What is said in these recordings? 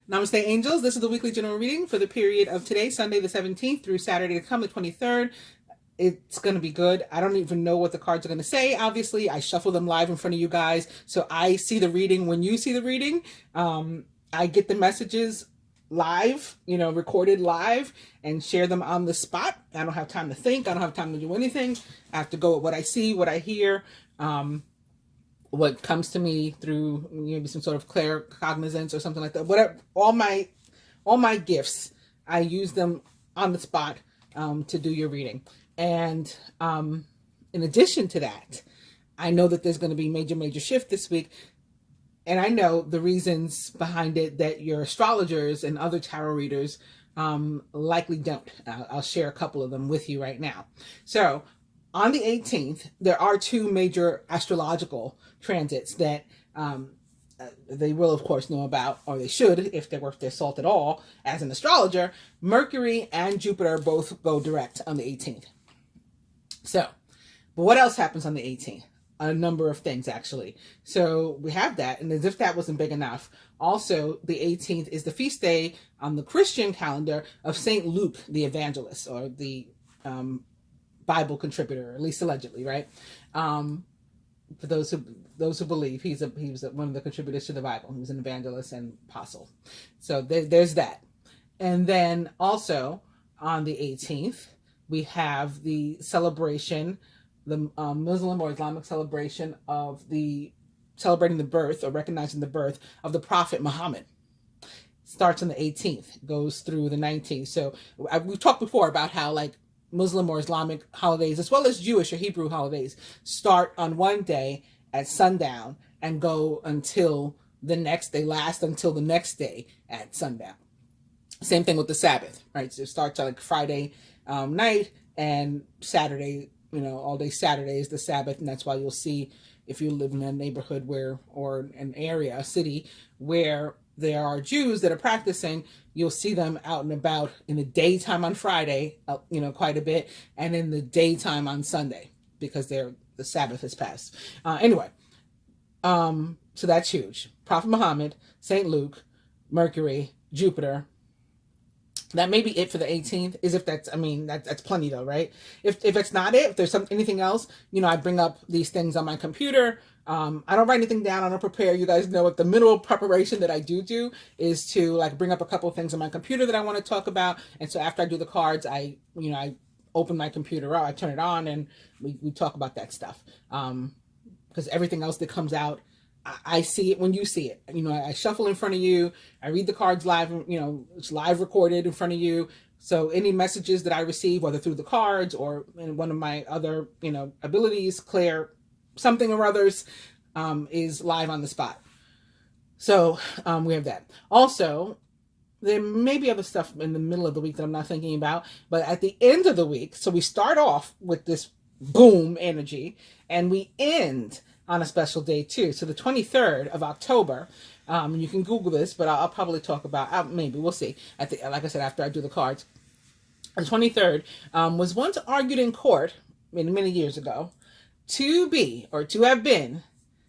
Namaste, angels. This is the weekly general reading for the period of today, Sunday the 17th, through Saturday to come, the 23rd. It's going to be good. I don't even know what the cards are going to say. Obviously, I shuffle them live in front of you guys, so I see the reading when you see the reading. I get the messages live, recorded live, and share them on the spot. I don't have time to think. I don't have time to do anything. I have to go with what I see, what I hear, what comes to me through maybe some sort of claircognizance or something like that. Whatever, all my gifts, I use them on the spot to do your reading. And in addition to that, I know that there's going to be major shift this week. And I know the reasons behind it that your astrologers and other tarot readers likely don't. I'll share a couple of them with you right now. So on the 18th, there are two major astrological transits that they will, of course, know about, or they should, if they're worth their salt at all, as an astrologer. Mercury and Jupiter both go direct on the 18th. So, but what else happens on the 18th? A number of things, actually. So we have that, and as if that wasn't big enough, also the 18th is the feast day on the Christian calendar of Saint Luke the Evangelist, or the Bible contributor, at least allegedly, right? For those who believe, he was one of the contributors to the Bible. He was an evangelist and apostle. So there's that. And then also on the 18th, we have the celebration, the Muslim or Islamic celebration of celebrating the birth or recognizing the birth of the Prophet Muhammad. Starts on the 18th, goes through the 19th. So we've talked before about how Muslim or Islamic holidays, as well as Jewish or Hebrew holidays, start on one day at sundown and go until the next day, last until the next day at sundown. Same thing with the Sabbath, right? So it starts on Friday night, and Saturday, all day Saturday is the Sabbath. And that's why you'll see, if you live in a neighborhood or an area, a city where there are Jews that are practicing, you'll see them out and about in the daytime on Friday, quite a bit, and in the daytime on Sunday, because the Sabbath has passed. Anyway, so that's huge. Prophet Muhammad, Saint Luke, Mercury, Jupiter. That may be it for the 18th. That's plenty though, right? If it's not it, if there's anything else, I bring up these things on my computer. I don't write anything down. I don't prepare. You guys know what the minimal preparation that I do is to bring up a couple of things on my computer that I want to talk about. And so after I do the cards, I open my computer up, I turn it on, and we talk about that stuff. Because everything else that comes out, I see it when you see it. I shuffle in front of you. I read the cards live, it's live recorded in front of you. So any messages that I receive, whether through the cards or in one of my other, abilities, Claire, something or others, is live on the spot. So we have that. Also, there may be other stuff in the middle of the week that I'm not thinking about, but at the end of the week, so we start off with this boom energy, and we end on a special day too. So the 23rd of October, you can Google this, but I'll probably talk about, maybe we'll see. Like I said, after I do the cards, the 23rd was once argued in court many years ago to have been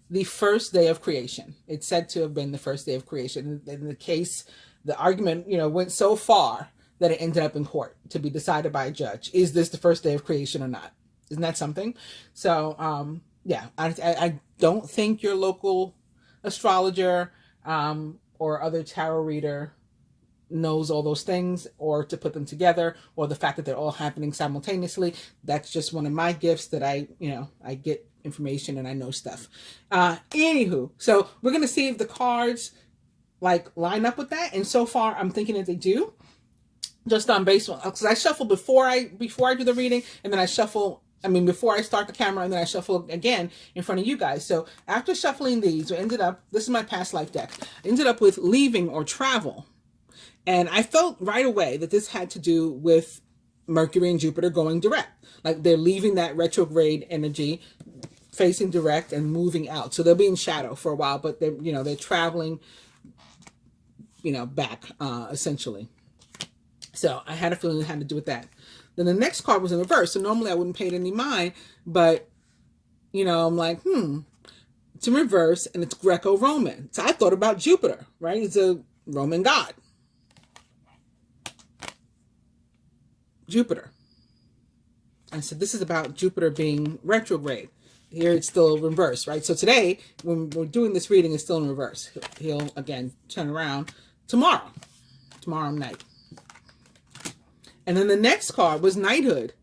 the first day of creation. It's said to have been the first day of creation. In the case, the argument, went so far that it ended up in court to be decided by a judge. Is this the first day of creation or not? Isn't that something? So, yeah, I don't think your local astrologer or other tarot reader knows all those things, or to put them together, or the fact that they're all happening simultaneously. That's just one of my gifts, that I get information and I know stuff. Anywho, so we're going to see if the cards line up with that. And so far, I'm thinking that they do. Just on base, because I shuffle before I do the reading, and then I shuffle before I start the camera, and then I shuffle again in front of you guys. So after shuffling these, this is my past life deck, ended up with leaving or travel. And I felt right away that this had to do with Mercury and Jupiter going direct. They're leaving that retrograde energy, facing direct and moving out. So they'll be in shadow for a while, but they're traveling, back, essentially. So I had a feeling it had to do with that. Then the next card was in reverse. So normally I wouldn't pay it any mind, but, I'm like, it's in reverse, and it's Greco-Roman. So I thought about Jupiter, right? It's a Roman god, Jupiter. I said, this is about Jupiter being retrograde. Here it's still reverse, right? So today, when we're doing this reading, it's still in reverse. He'll again, turn around tomorrow night. And then the next card was knighthood.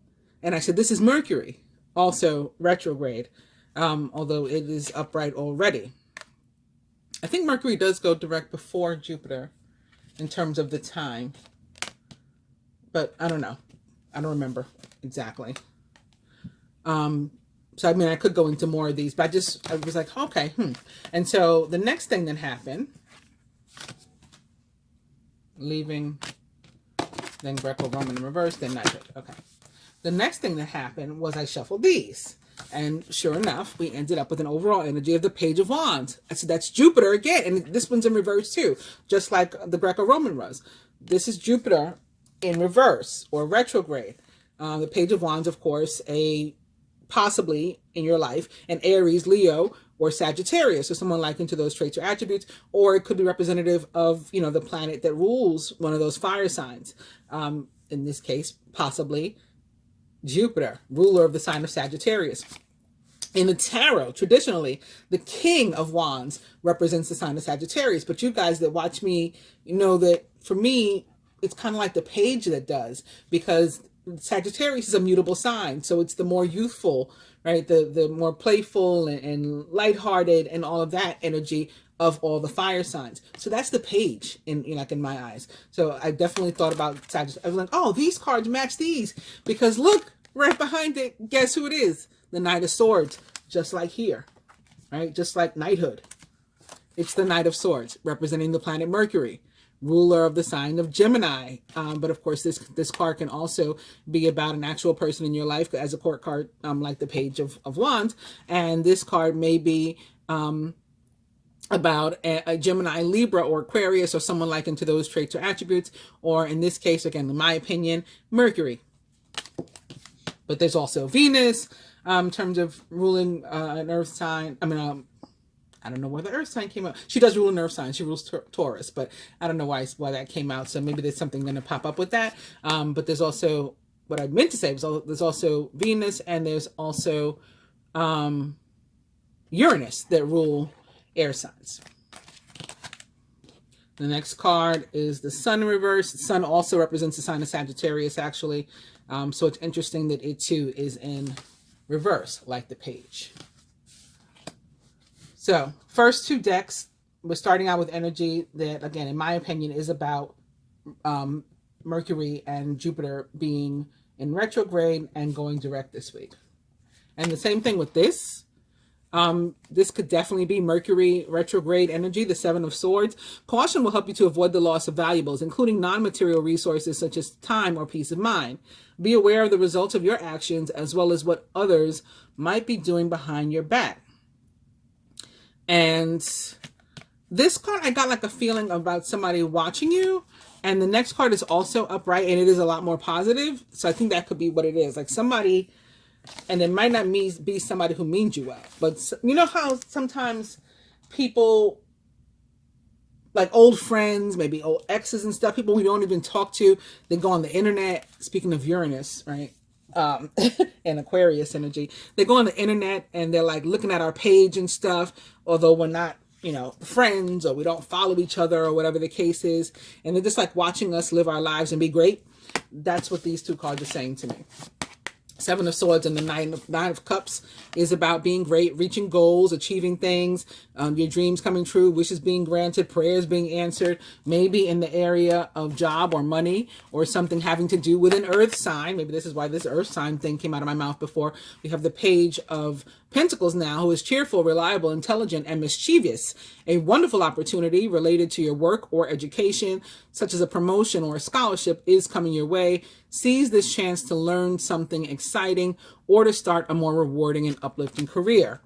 And I said, this is Mercury, also retrograde, although it is upright already. I think Mercury does go direct before Jupiter in terms of the time. But I don't know. I don't remember exactly. So, I mean, I could go into more of these, but I was like, okay, And so the next thing that happened, leaving, then Greco-Roman in reverse, then knighthood. Okay. The next thing that happened was I shuffled these. And sure enough, we ended up with an overall energy of the Page of Wands. I said, that's Jupiter again. And this one's in reverse too, just like the Greco-Roman was. This is Jupiter in reverse or retrograde. The Page of Wands, of course, possibly in your life, an Aries, Leo, or Sagittarius, or someone likened to those traits or attributes, or it could be representative of, the planet that rules one of those fire signs. In this case, possibly Jupiter, ruler of the sign of Sagittarius. In the tarot, traditionally, the King of Wands represents the sign of Sagittarius, but you guys that watch me, know that for me, it's kind of like the page that does, because Sagittarius is a mutable sign. So it's the more youthful, right? The more playful and lighthearted and all of that energy of all the fire signs. So that's the page in my eyes. So I definitely thought about Sagittarius. I was like, oh, these cards match these, because look right behind it. Guess who it is? The Knight of Swords, just like here, right? Just like knighthood. It's the Knight of Swords representing the planet Mercury, ruler of the sign of Gemini. But of course, this card can also be about an actual person in your life as a court card, like the Page of Wands. And this card may be about a Gemini, Libra, or Aquarius, or someone likened to those traits or attributes. Or in this case, again, in my opinion, Mercury. But there's also Venus, in terms of ruling an earth sign. I don't know where the earth sign came out. She does rule an earth sign. She rules Taurus, but I don't know why that came out. So maybe there's something going to pop up with that. But there's also, what I meant to say was there's also Venus, and there's also Uranus that rule air signs. The next card is the Sun in reverse. The Sun also represents the sign of Sagittarius, actually. So it's interesting that it too is in reverse, like the page. So first two decks, we're starting out with energy that, again, in my opinion, is about Mercury and Jupiter being in retrograde and going direct this week. And the same thing with this. This could definitely be Mercury retrograde energy, the Seven of Swords. Caution will help you to avoid the loss of valuables, including non-material resources such as time or peace of mind. Be aware of the results of your actions as well as what others might be doing behind your back. And this card, I got like a feeling about somebody watching you. And the next card is also upright, and it is a lot more positive. So I think that could be what it is. Like somebody, and it might not be somebody who means you well. But you know how sometimes people, like old friends, maybe old exes and stuff, people we don't even talk to, they go on the internet, speaking of Uranus, right? And Aquarius energy, they go on the internet and they're like looking at our page and stuff, although we're not, friends, or we don't follow each other, or whatever the case is, and they're just like watching us live our lives and be great. That's what these two cards are saying to me. Seven of Swords and the Nine of Cups is about being great, reaching goals, achieving things, your dreams coming true, wishes being granted, prayers being answered, maybe in the area of job or money, or something having to do with an earth sign. Maybe this is why this earth sign thing came out of my mouth before. We have the Page of Pentacles now, who is cheerful, reliable, intelligent, and mischievous. A wonderful opportunity related to your work or education, such as a promotion or a scholarship, is coming your way. Seize this chance to learn something exciting or to start a more rewarding and uplifting career.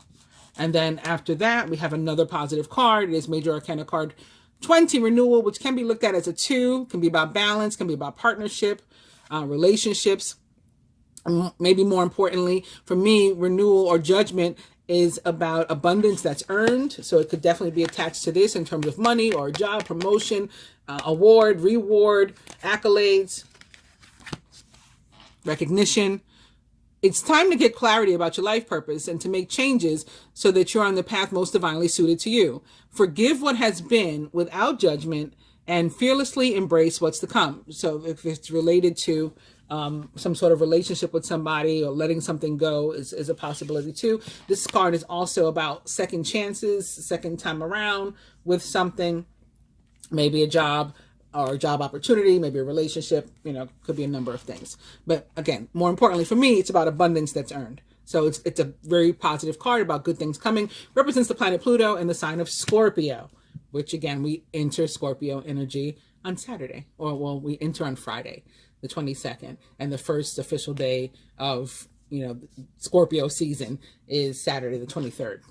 And then after that, we have another positive card. It is Major Arcana card 20, Renewal, which can be looked at as a 2, can be about balance, can be about partnership, relationships. Maybe more importantly, for me, renewal or judgment is about abundance that's earned. So it could definitely be attached to this in terms of money or job, promotion, award, reward, accolades, recognition. It's time to get clarity about your life purpose and to make changes so that you're on the path most divinely suited to you. Forgive what has been without judgment and fearlessly embrace what's to come. So if it's related to some sort of relationship with somebody or letting something go is a possibility too. This card is also about second chances, second time around with something, maybe a job or a job opportunity, maybe a relationship, could be a number of things. But again, more importantly for me, it's about abundance that's earned. So it's a very positive card about good things coming. Represents the planet Pluto and the sign of Scorpio, which again, we enter Scorpio energy on Saturday, or we enter on Friday, the 22nd, and the first official day of, Scorpio season is Saturday, the 23rd.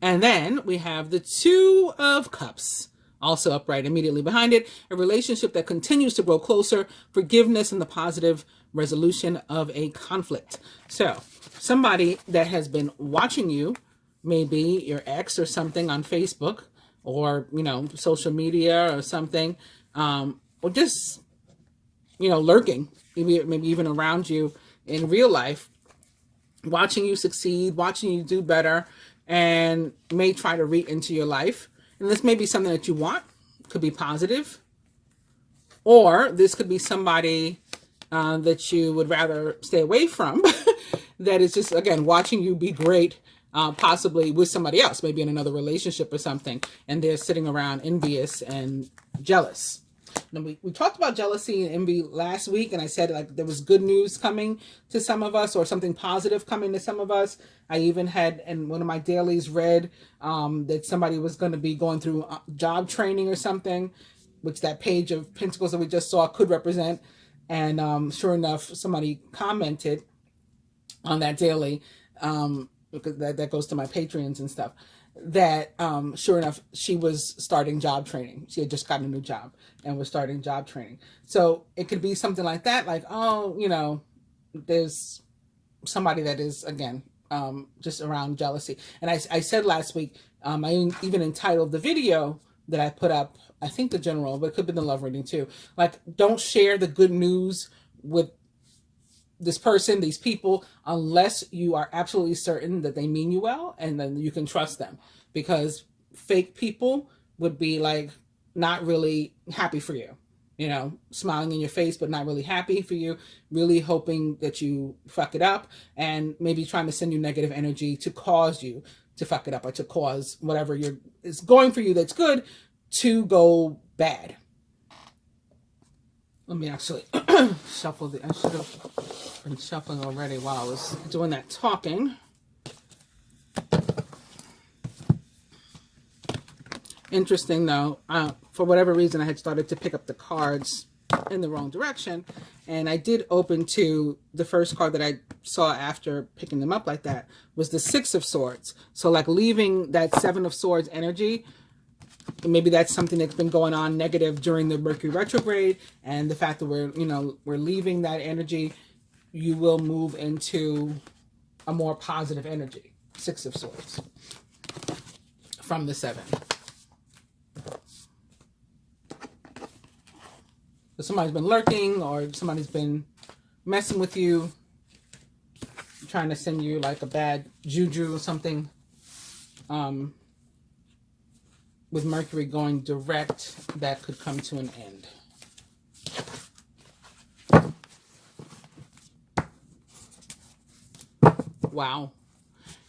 And then we have the Two of Cups, also upright immediately behind it, a relationship that continues to grow closer, forgiveness, and the positive resolution of a conflict. So somebody that has been watching you, maybe your ex or something on Facebook or, social media or something, or just, lurking, maybe even around you in real life, watching you succeed, watching you do better, and may try to read into your life. And this may be something that you want, could be positive, or this could be somebody that you would rather stay away from, that is just, again, watching you be great, possibly with somebody else, maybe in another relationship or something, and they're sitting around envious and jealous. Now, we talked about jealousy and envy last week, and I said there was good news coming to some of us, or something positive coming to some of us. I even had in one of my dailies read that somebody was going to be going through job training or something, which that page of Pentacles that we just saw could represent. And sure enough, somebody commented on that daily, because that goes to my Patreons and stuff, that sure enough, she was starting job training. She had just gotten a new job and was starting job training. So it could be something like that, like, there's somebody that is, again, just around jealousy. And I said last week, I even entitled the video that I put up, I think the general, but it could have been the love reading too. Like, don't share the good news with this person, these people, unless you are absolutely certain that they mean you well and then you can trust them. Because fake people would be like not really happy for you, smiling in your face, but not really happy for you, really hoping that you fuck it up, and maybe trying to send you negative energy to cause you to fuck it up, or to cause whatever is going for you that's good to go bad. Let me actually shuffle I should have been shuffling already while I was doing that talking. Interesting though, for whatever reason I had started to pick up the cards in the wrong direction, and I did open to the first card that I saw after picking them up like that was the Six of Swords. So like leaving that Seven of Swords energy, maybe that's something that's been going on negative during the Mercury retrograde, and the fact that we're leaving that energy, you will move into a more positive energy. Six of Swords from the Seven. So somebody's been lurking, or somebody's been messing with you, trying to send you like a bad juju or something. With Mercury going direct, that could come to an end. Wow.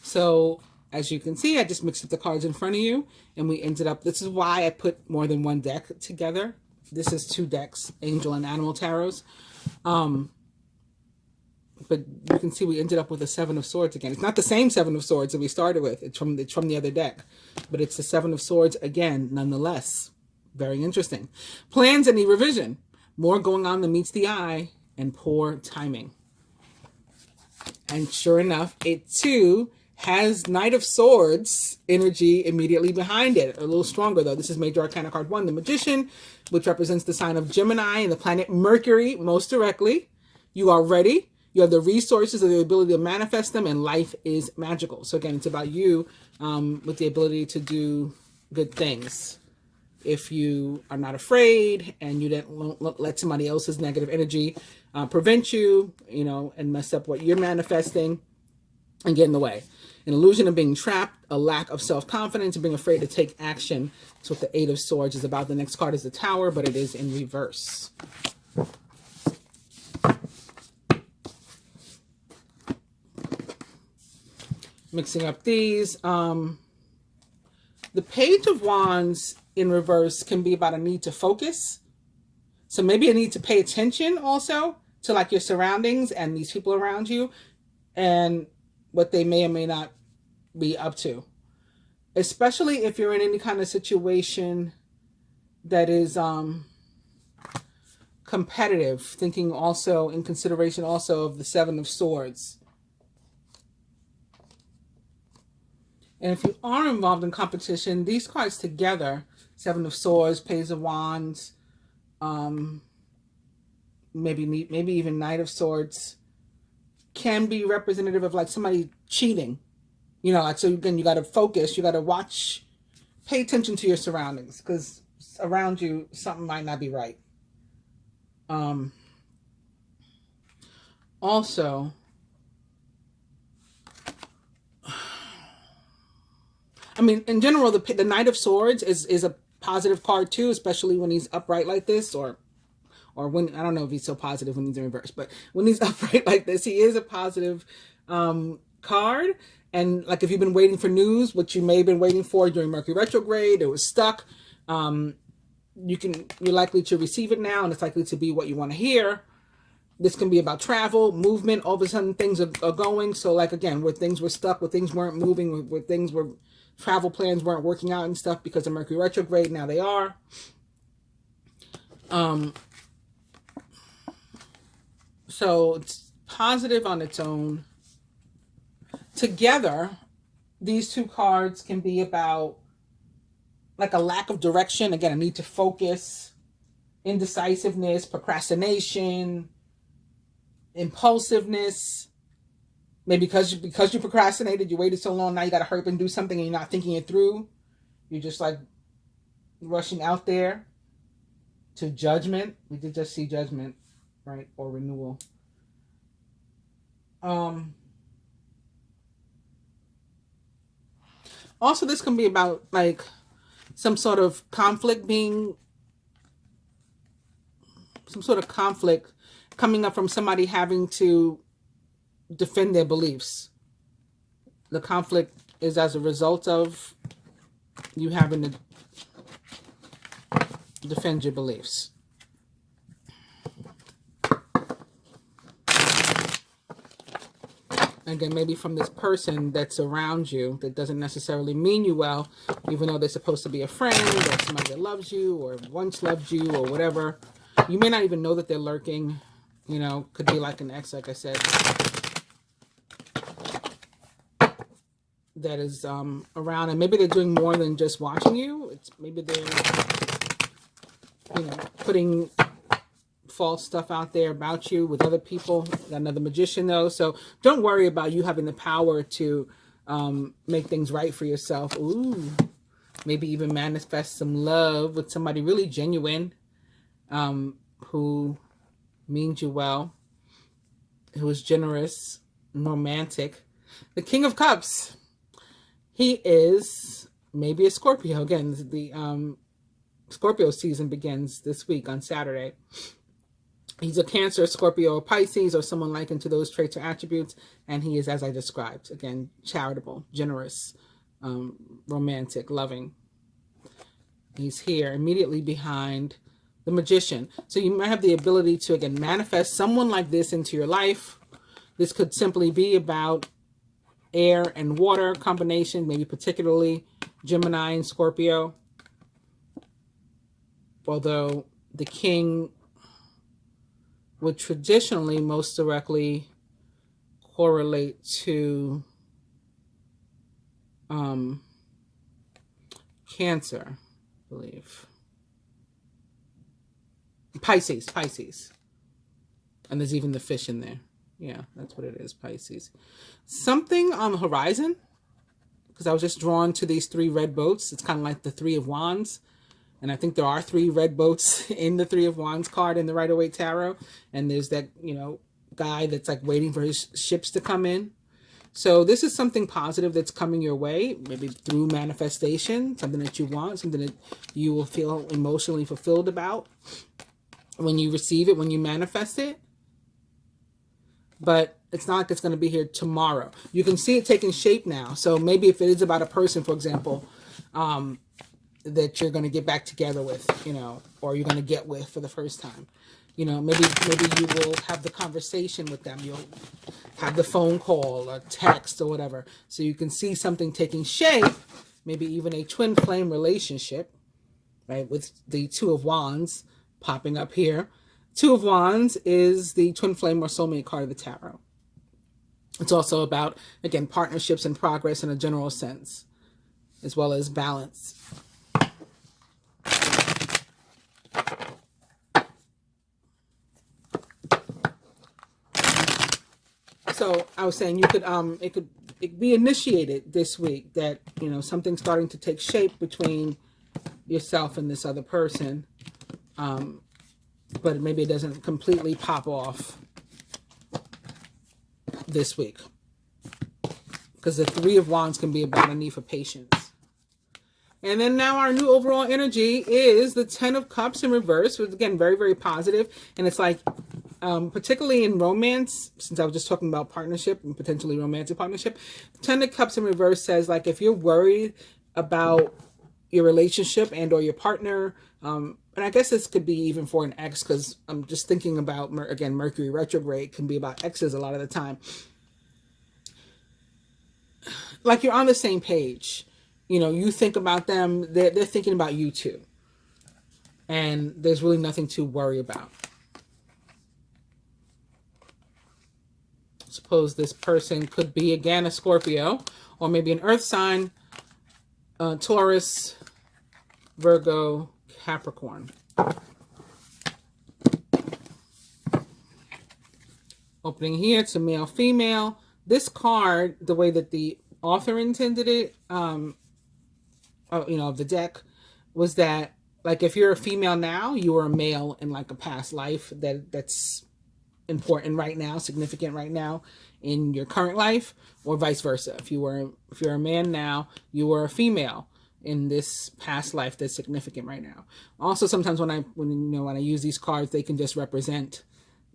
So as you can see, I just mixed up the cards in front of you, and we ended up, this is why I put more than one deck together. This is two decks, Angel and Animal Tarots. But you can see we ended up with a Seven of Swords again. It's not the same Seven of Swords that we started with. It's from the other deck. But it's the Seven of Swords again, nonetheless. Very interesting. Plans and revision. More going on than meets the eye, and poor timing. And sure enough, it too has Knight of Swords energy immediately behind it. A little stronger though. This is Major Arcana card 1, the Magician, which represents the sign of Gemini and the planet Mercury most directly. You are ready. You have the resources or the ability to manifest them, and life is magical. So again, it's about you with the ability to do good things. If you are not afraid and you don't let somebody else's negative energy prevent you, and mess up what you're manifesting and get in the way. An illusion of being trapped, a lack of self-confidence, and being afraid to take action. That's what the Eight of Swords is about. The next card is the Tower, but it is in reverse. Mixing up these. The Page of Wands in reverse can be about a need to focus. So maybe a need to pay attention also to like your surroundings and these people around you and what they may or may not be up to. Especially if you're in any kind of situation that is competitive, thinking also in consideration also of the Seven of Swords. And if you are involved in competition, these cards together, Seven of Swords, Page of Wands, maybe even Knight of Swords, can be representative of like somebody cheating. Like, so again, you got to focus, you got to watch, pay attention to your surroundings, because around you, something might not be right. Also, I mean, in general, the Knight of Swords is a positive card too, especially when he's upright like this, or when, I don't know if he's so positive when he's in reverse, but when he's upright like this, he is a positive card. And like if you've been waiting for news, which you may have been waiting for during Mercury retrograde, it was stuck. You're likely to receive it now, and it's likely to be what you want to hear. This can be about travel, movement. All of a sudden things are going. So like, again, where things were stuck, where things weren't moving, where things were, travel plans weren't working out and stuff because of Mercury retrograde, now they are. So it's positive on its own. Together, these two cards can be about like a lack of direction. Again, a need to focus, indecisiveness, procrastination, impulsiveness. Maybe because you procrastinated, you waited so long, now you got to hurry up and do something and you're not thinking it through. You're just like rushing out there to judgment. We did just see judgment, right? Or renewal. Also, this can be about like some sort of conflict coming up from somebody having to defend their beliefs. The conflict is as a result of you having to defend your beliefs. Again, maybe from this person that's around you that doesn't necessarily mean you well, even though they're supposed to be a friend or somebody that loves you or once loved you or whatever. You may not even know that they're lurking. Could be like an ex, like I said, that is around, and maybe they're doing more than just watching you. Maybe they're putting false stuff out there about you with other people. Got another magician though, so don't worry about you having the power to make things right for yourself. Ooh, maybe even manifest some love with somebody really genuine, who means you well, who is generous and romantic. The King of Cups, he is maybe a Scorpio. Again, the Scorpio season begins this week on Saturday. He's a Cancer, Scorpio, or Pisces, or someone likened to those traits or attributes. And he is, as I described, again, charitable, generous, romantic, loving. He's here immediately behind the Magician. So you might have the ability to, again, manifest someone like this into your life. This could simply be about air and water combination, maybe particularly Gemini and Scorpio. Although the King would traditionally most directly correlate to Cancer, I believe. Pisces. And there's even the fish in there. Yeah, that's what it is, Pisces. Something on the horizon, because I was just drawn to these 3 red boats. It's kind of like the 3 of Wands. And I think there are 3 red boats in the 3 of Wands card in the Rider-Waite Tarot. And there's that, guy that's like waiting for his ships to come in. So this is something positive that's coming your way, maybe through manifestation, something that you want, something that you will feel emotionally fulfilled about when you receive it, when you manifest it. But it's not like it's going to be here tomorrow. You can see it taking shape now. So maybe if it is about a person, for example, that you're going to get back together with, or you're going to get with for the first time, maybe you will have the conversation with them. You'll have the phone call or text or whatever. So you can see something taking shape, maybe even a twin flame relationship, right? With the 2 of Wands popping up here. 2 of Wands is the twin flame or soulmate card of the tarot. It's also about, again, partnerships and progress in a general sense, as well as balance. So I was saying you could, it could be initiated this week that, something's starting to take shape between yourself and this other person. But maybe it doesn't completely pop off this week, because the 3 of Wands can be about a need for patience. And then now our new overall energy is the 10 of Cups in reverse, which again, very, very positive. And it's like, particularly in romance, since I was just talking about partnership and potentially romantic partnership, 10 of Cups in reverse says, like, if you're worried about your relationship and or your partner, and I guess this could be even for an ex, because I'm just thinking about, again, Mercury retrograde can be about exes a lot of the time. Like, you're on the same page. You think about them, they're thinking about you too. And there's really nothing to worry about. Suppose this person could be, again, a Scorpio, or maybe an earth sign, Taurus, Virgo, Capricorn. Opening here to male, female. This card, the way that the author intended it, of the deck, was that, like, if you're a female now, you were a male in like a past life that's important right now, significant right now in your current life, or vice versa. If you're a man now, you were a female in this past life that's significant right now. Also, sometimes when I use these cards, they can just represent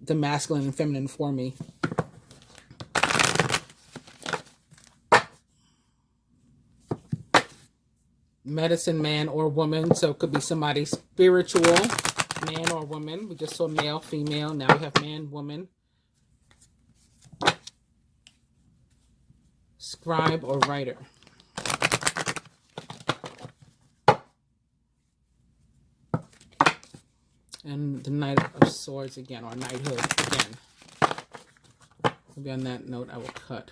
the masculine and feminine for me. Medicine man or woman, so it could be somebody spiritual, man or woman. We just saw male, female. Now we have man, woman. Scribe or writer. And the Knight of Swords again, or Knighthood again. Maybe on that note, I will cut.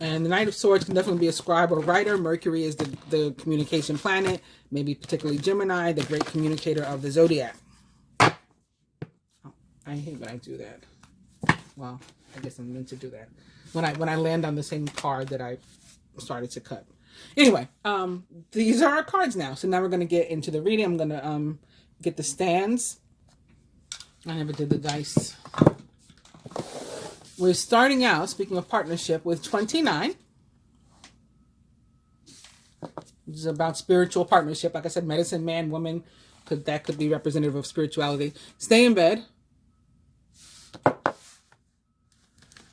And the Knight of Swords can definitely be a scribe or writer. Mercury is the communication planet, maybe particularly Gemini, the great communicator of the zodiac. Oh, I hate when I do that. Well, I guess I'm meant to do that. When I land on the same card that I started to cut. Anyway, these are our cards now. So now we're going to get into the reading. I'm going to get the stands. I never did the dice. We're starting out, speaking of partnership, with 29. This is about spiritual partnership. Like I said, medicine, man, woman, that could be representative of spirituality. Stay in bed.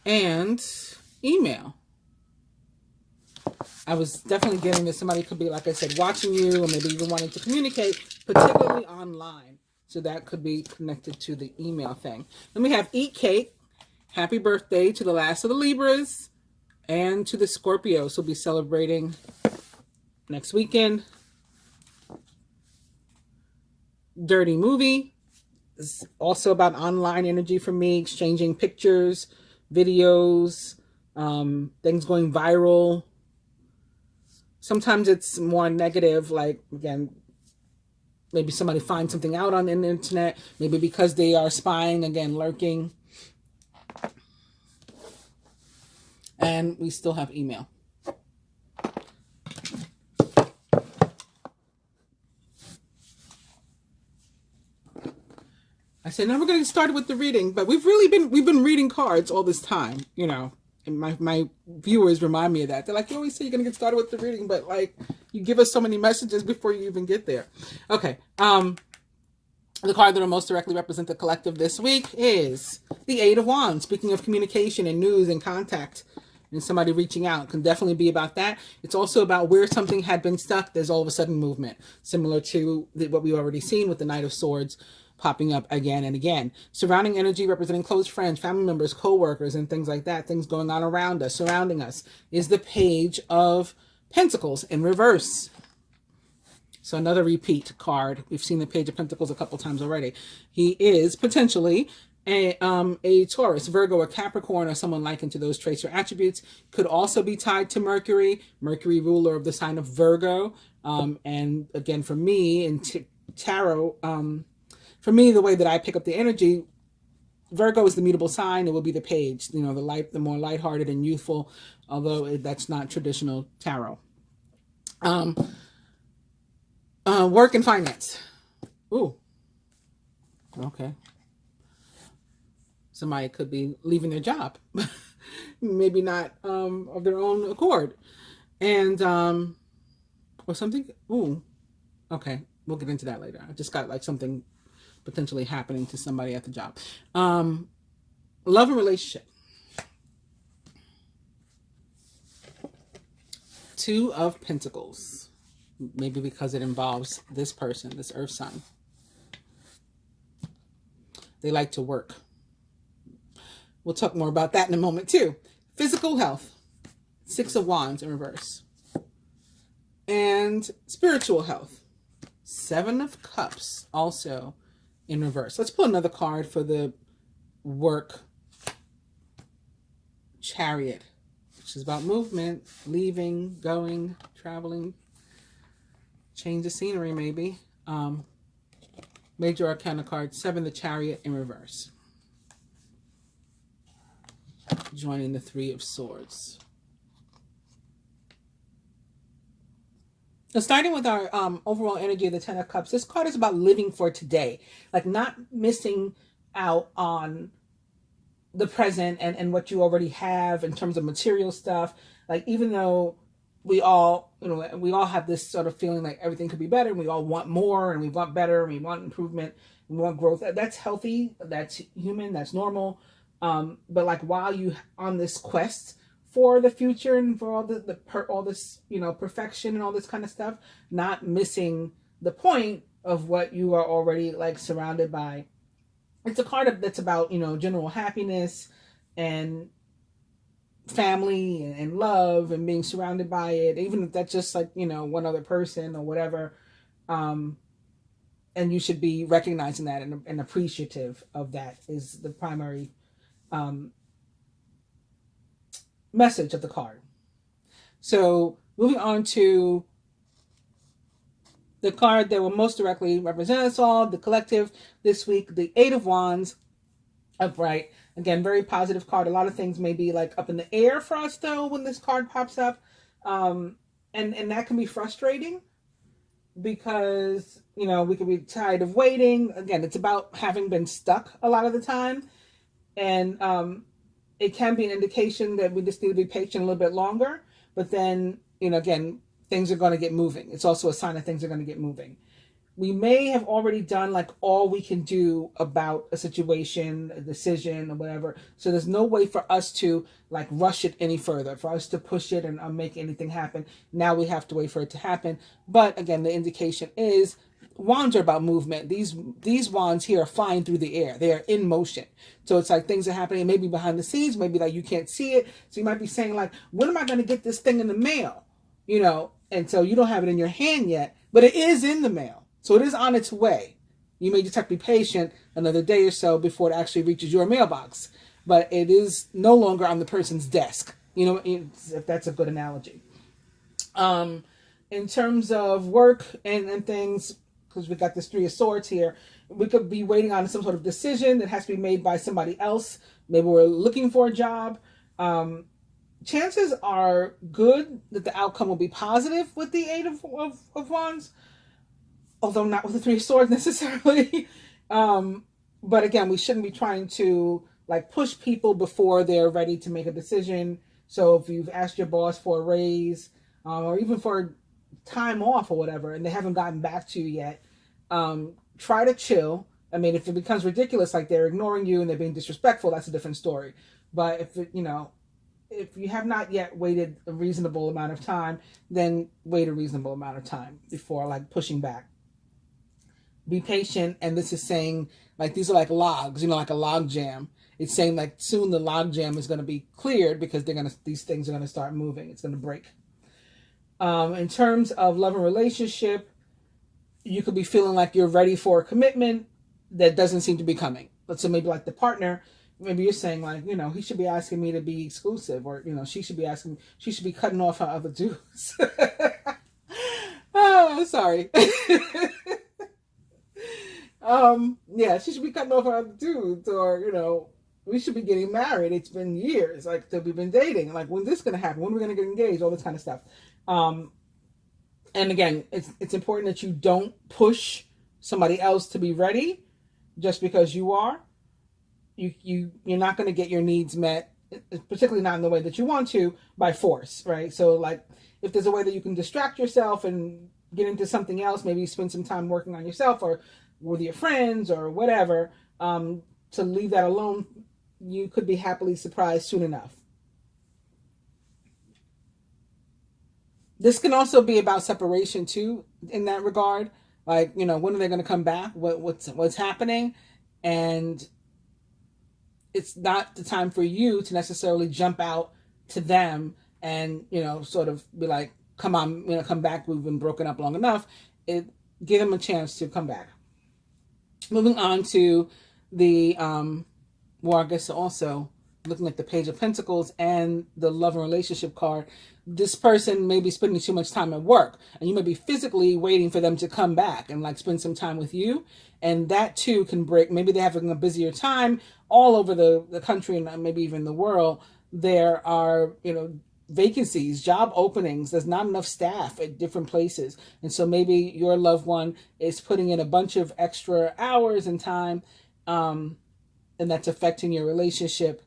And email. I was definitely getting that somebody could be, like I said, watching you, or maybe even wanting to communicate, particularly online. So that could be connected to the email thing. Then we have eat cake. Happy birthday to the last of the Libras and to the Scorpios who'll be celebrating next weekend. Dirty movie is also about online energy for me, exchanging pictures, videos, things going viral. Sometimes it's more negative, like, again, maybe somebody finds something out on the internet, maybe because they are spying, again, lurking. And we still have email. I said, now we're going to get started with the reading, but we've been reading cards all this time, you know, and my viewers remind me of that. They're like, you always say you're going to get started with the reading, but like you give us so many messages before you even get there. Okay. The card that will most directly represent the collective this week is the Eight of Wands. Speaking of communication and news and contact and somebody reaching out, can definitely be about that. It's also about where something had been stuck. There's all of a sudden movement, similar to what we've already seen with the Knight of Swords popping up again and again. Surrounding energy representing close friends, family members, co-workers, and things like that. Things going on around us, surrounding us, is the Page of Pentacles in reverse. So another repeat card. We've seen the Page of Pentacles a couple times already. He is potentially a Taurus, Virgo, or Capricorn, or someone likened to those traits or attributes. Could also be tied to Mercury, ruler of the sign of Virgo. And again, for me in tarot, for me, the way that I pick up the energy, Virgo is the mutable sign. It will be the page, you know, the more lighthearted and youthful, although that's not traditional tarot. Work and finance. Ooh. Okay. Somebody could be leaving their job. Maybe not of their own accord. And or something. Ooh. Okay. We'll get into that later. I just got like something potentially happening to somebody at the job. Love and relationship. Two of Pentacles. Maybe because it involves this person, this earth sign. They like to work. We'll talk more about that in a moment too. Physical health. Six of Wands in reverse. And spiritual health. Seven of Cups also in reverse. Let's pull another card for the work Chariot, which is about movement, leaving, going, traveling, change of scenery maybe. Major Arcana card, 7, the Chariot in reverse. Joining the 3 of Swords. So starting with our overall energy of the 10 of Cups, this card is about living for today. Like not missing out on the present and what you already have in terms of material stuff. Like even though we all have this sort of feeling like everything could be better, and we all want more, and we want better, and we want improvement, and we want growth. That's healthy, that's human, that's normal. But like while you on this quest for the future and for all this, perfection and all this kind of stuff, not missing the point of what you are already like surrounded by. It's a card that's about, general happiness and family and love and being surrounded by it, even if that's just like, one other person or whatever. And you should be recognizing that and appreciative of that is the primary message of the card. So moving on to the card that will most directly represent us all, the collective this week, the 8 of Wands, upright. Again, very positive card. A lot of things may be like up in the air for us though when this card pops up. And that can be frustrating because, we could be tired of waiting. Again, it's about having been stuck a lot of the time. And it can be an indication that we just need to be patient a little bit longer. But then, again, things are going to get moving. It's also a sign that things are going to get moving. We may have already done like all we can do about a situation, a decision or whatever. So there's no way for us to like rush it any further, for us to push it and make anything happen. Now we have to wait for it to happen. But again, the indication is wands are about movement. These wands here are flying through the air. They are in motion. So it's like things are happening maybe behind the scenes, maybe like you can't see it. So you might be saying like, when am I going to get this thing in the mail? And so you don't have it in your hand yet, but it is in the mail. So it is on its way. You may just have to be patient another day or so before it actually reaches your mailbox. But it is no longer on the person's desk, if that's a good analogy. In terms of work and things, because we got this Three of Swords here. We could be waiting on some sort of decision that has to be made by somebody else. Maybe we're looking for a job. Chances are good that the outcome will be positive with the Eight of Wands, although not with the Three of Swords necessarily. But again, we shouldn't be trying to like push people before they're ready to make a decision. So if you've asked your boss for a raise, or even for time off or whatever, and they haven't gotten back to you yet, try to chill. I mean, if it becomes ridiculous, like they're ignoring you and they're being disrespectful, that's a different story. But if it, if you have not yet waited a reasonable amount of time, then wait a reasonable amount of time before like pushing back. Be patient. And this is saying like, these are like logs, like a log jam. It's saying like soon the log jam is going to be cleared because these things are going to start moving. It's going to break. In terms of love and relationship, you could be feeling like you're ready for a commitment that doesn't seem to be coming. So maybe like the partner, maybe you're saying like, he should be asking me to be exclusive, or, she should be cutting off her other dudes. Oh, sorry. Yeah, she should be cutting off her other dudes, or, we should be getting married. It's been years, like, that we've been dating. Like, when's this going to happen? When are we going to get engaged? All this kind of stuff. And again, it's important that you don't push somebody else to be ready just because you are. You're not going to get your needs met, particularly not in the way that you want to, by force, right? So, like, if there's a way that you can distract yourself and get into something else, maybe spend some time working on yourself or with your friends or whatever, to leave that alone, you could be happily surprised soon enough. This can also be about separation too, in that regard. Like, when are they going to come back? What's happening? And it's not the time for you to necessarily jump out to them and, sort of be like, come on, come back. We've been broken up long enough. Give them a chance to come back. Moving on to the, I guess also looking at the Page of Pentacles and the love and relationship card, this person may be spending too much time at work, and you may be physically waiting for them to come back and like spend some time with you. And that too can break. Maybe they're having a busier time all over the country and maybe even the world. There are, vacancies, job openings. There's not enough staff at different places. And so maybe your loved one is putting in a bunch of extra hours and time, and that's affecting your relationship.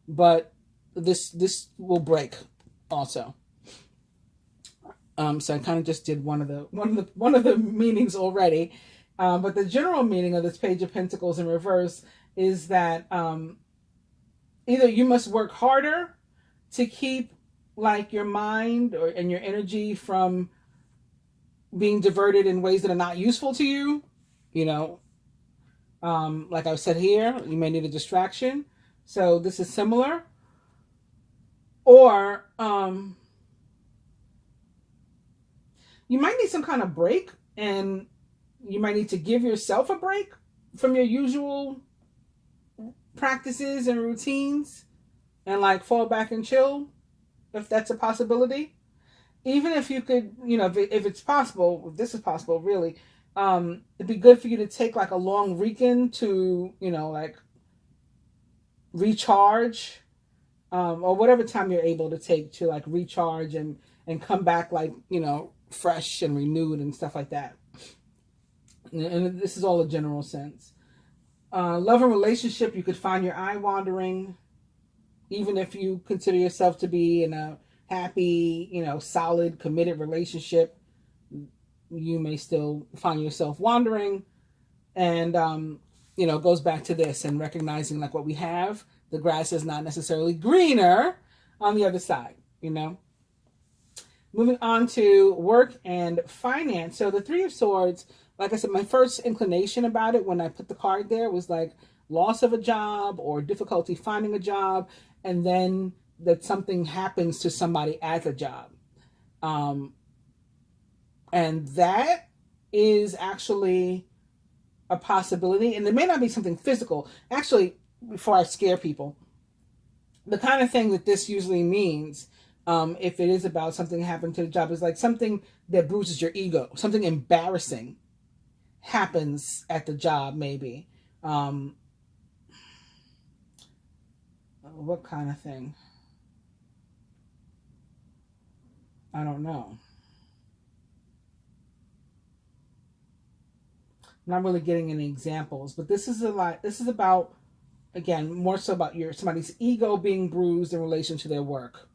But this will break also. So I kind of just did one of the meanings already. But the general meaning of this Page of Pentacles in reverse is that either you must work harder to keep like your mind and your energy from being diverted in ways that are not useful to you. Like I said here, you may need a distraction. So this is similar. Or you might need some kind of break, and you might need to give yourself a break from your usual practices and routines and like fall back and chill, if that's a possibility. Even if you could, if it's possible, if this is possible, really, it'd be good for you to take like a long weekend to, like recharge, or whatever time you're able to take to like recharge and come back like, fresh and renewed and stuff like that. And this is all a general sense. Love and relationship, you could find your eye wandering, even if you consider yourself to be in a happy, solid, committed relationship. You may still find yourself wandering. And, it goes back to this and recognizing like what we have. The grass is not necessarily greener on the other side, Moving on to work and finance. So the Three of Swords, like I said, my first inclination about it when I put the card there was like loss of a job or difficulty finding a job, and then that something happens to somebody at the job. And that is actually a possibility. And it may not be something physical. Actually, before I scare people, the kind of thing that this usually means, if it is about something happened to the job, is like something that bruises your ego, something embarrassing happens at the job, maybe. What kind of thing? I don't know. I'm not really getting any examples, but this is about, again, more so about somebody's ego being bruised in relation to their work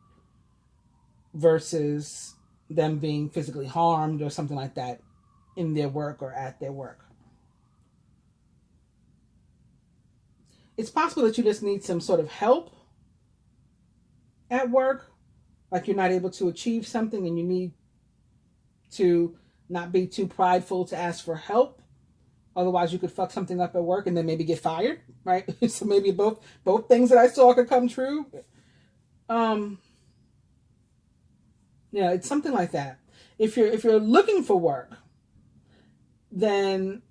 versus them being physically harmed or something like that in their work or at their work. It's possible that you just need some sort of help at work, like you're not able to achieve something and you need to not be too prideful to ask for help. Otherwise, you could fuck something up at work and then maybe get fired, right? So maybe both things that I saw could come true. Yeah, it's something like that. If you're looking for work, then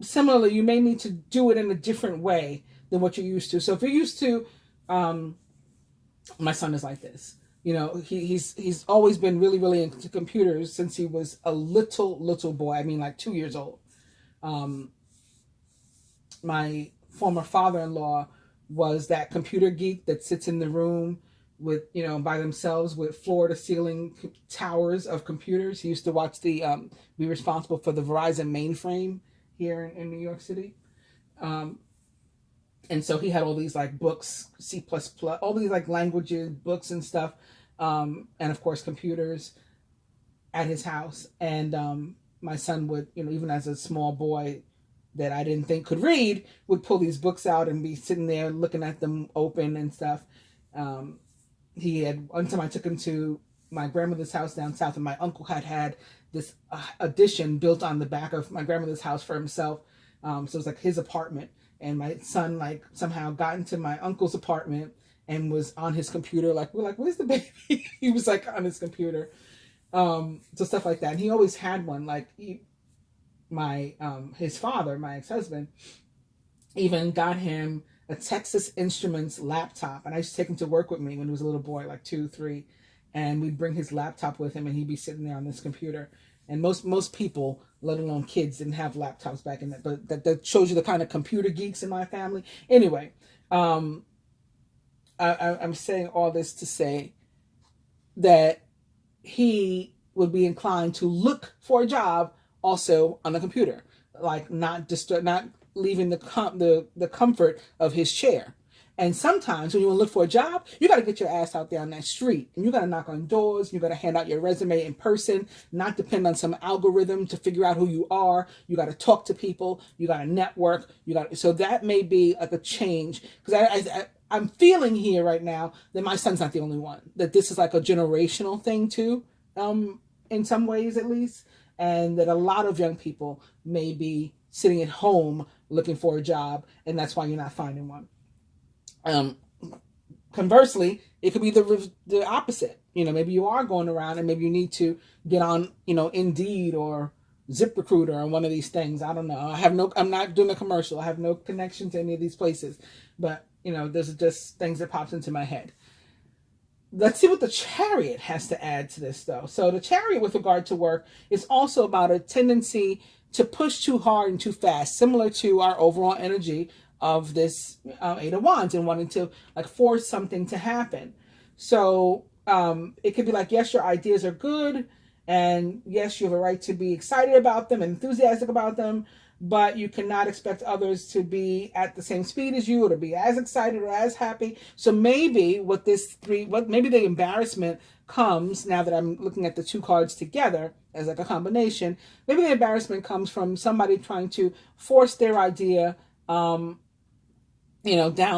similarly, you may need to do it in a different way than what you're used to. So if you're used to, my son is like this. You know, he's always been really, really into computers since he was a little boy. I mean, like 2 years old. My former father-in-law was that computer geek that sits in the room with, you know, by themselves with floor to ceiling towers of computers. He used to watch be responsible for the Verizon mainframe here in New York City. And so he had all these like books, C++, all these like languages, books and stuff. And of course, computers at his house. And my son would, you know, even as a small boy that I didn't think could read, would pull these books out and be sitting there looking at them open and stuff. He had, one time I took him to my grandmother's house down south, and my uncle had this addition built on the back of my grandmother's house for himself. So it was like his apartment. And my son like somehow got into my uncle's apartment and was on his computer. Like, we're like, where's the baby? He was like on his computer. So stuff like that. And he always had one. Like his father, my ex-husband, even got him a Texas Instruments laptop. And I used to take him to work with me when he was a little boy, like 2, 3. And we'd bring his laptop with him and he'd be sitting there on this computer. And most people, let alone kids, didn't have laptops back in that. But that shows you the kind of computer geeks in my family. Anyway, I'm saying all this to say that he would be inclined to look for a job also on the computer, like not leaving the comfort of his chair. And sometimes when you want to look for a job, you got to get your ass out there on that street and you got to knock on doors. You got to hand out your resume in person, not depend on some algorithm to figure out who you are. You got to talk to people. You got to network. So that may be like a change, because I'm feeling here right now that my son's not the only one, that this is like a generational thing too, in some ways at least. And that a lot of young people may be sitting at home looking for a job, and that's why you're not finding one. Conversely, it could be the opposite. You know, maybe you are going around and maybe you need to get on, you know, Indeed or ZipRecruiter or one of these things. I don't know. I'm not doing a commercial. I have no connection to any of these places, but you know, there's just things that pops into my head. Let's see what the Chariot has to add to this though. So the Chariot with regard to work is also about a tendency to push too hard and too fast, similar to our overall energy of this Eight of Wands and wanting to like force something to happen. So it could be like, yes, your ideas are good, and yes, you have a right to be excited about them and enthusiastic about them, but you cannot expect others to be at the same speed as you or to be as excited or as happy. So maybe maybe the embarrassment comes, now that I'm looking at the two cards together as like a combination, maybe the embarrassment comes from somebody trying to force their idea down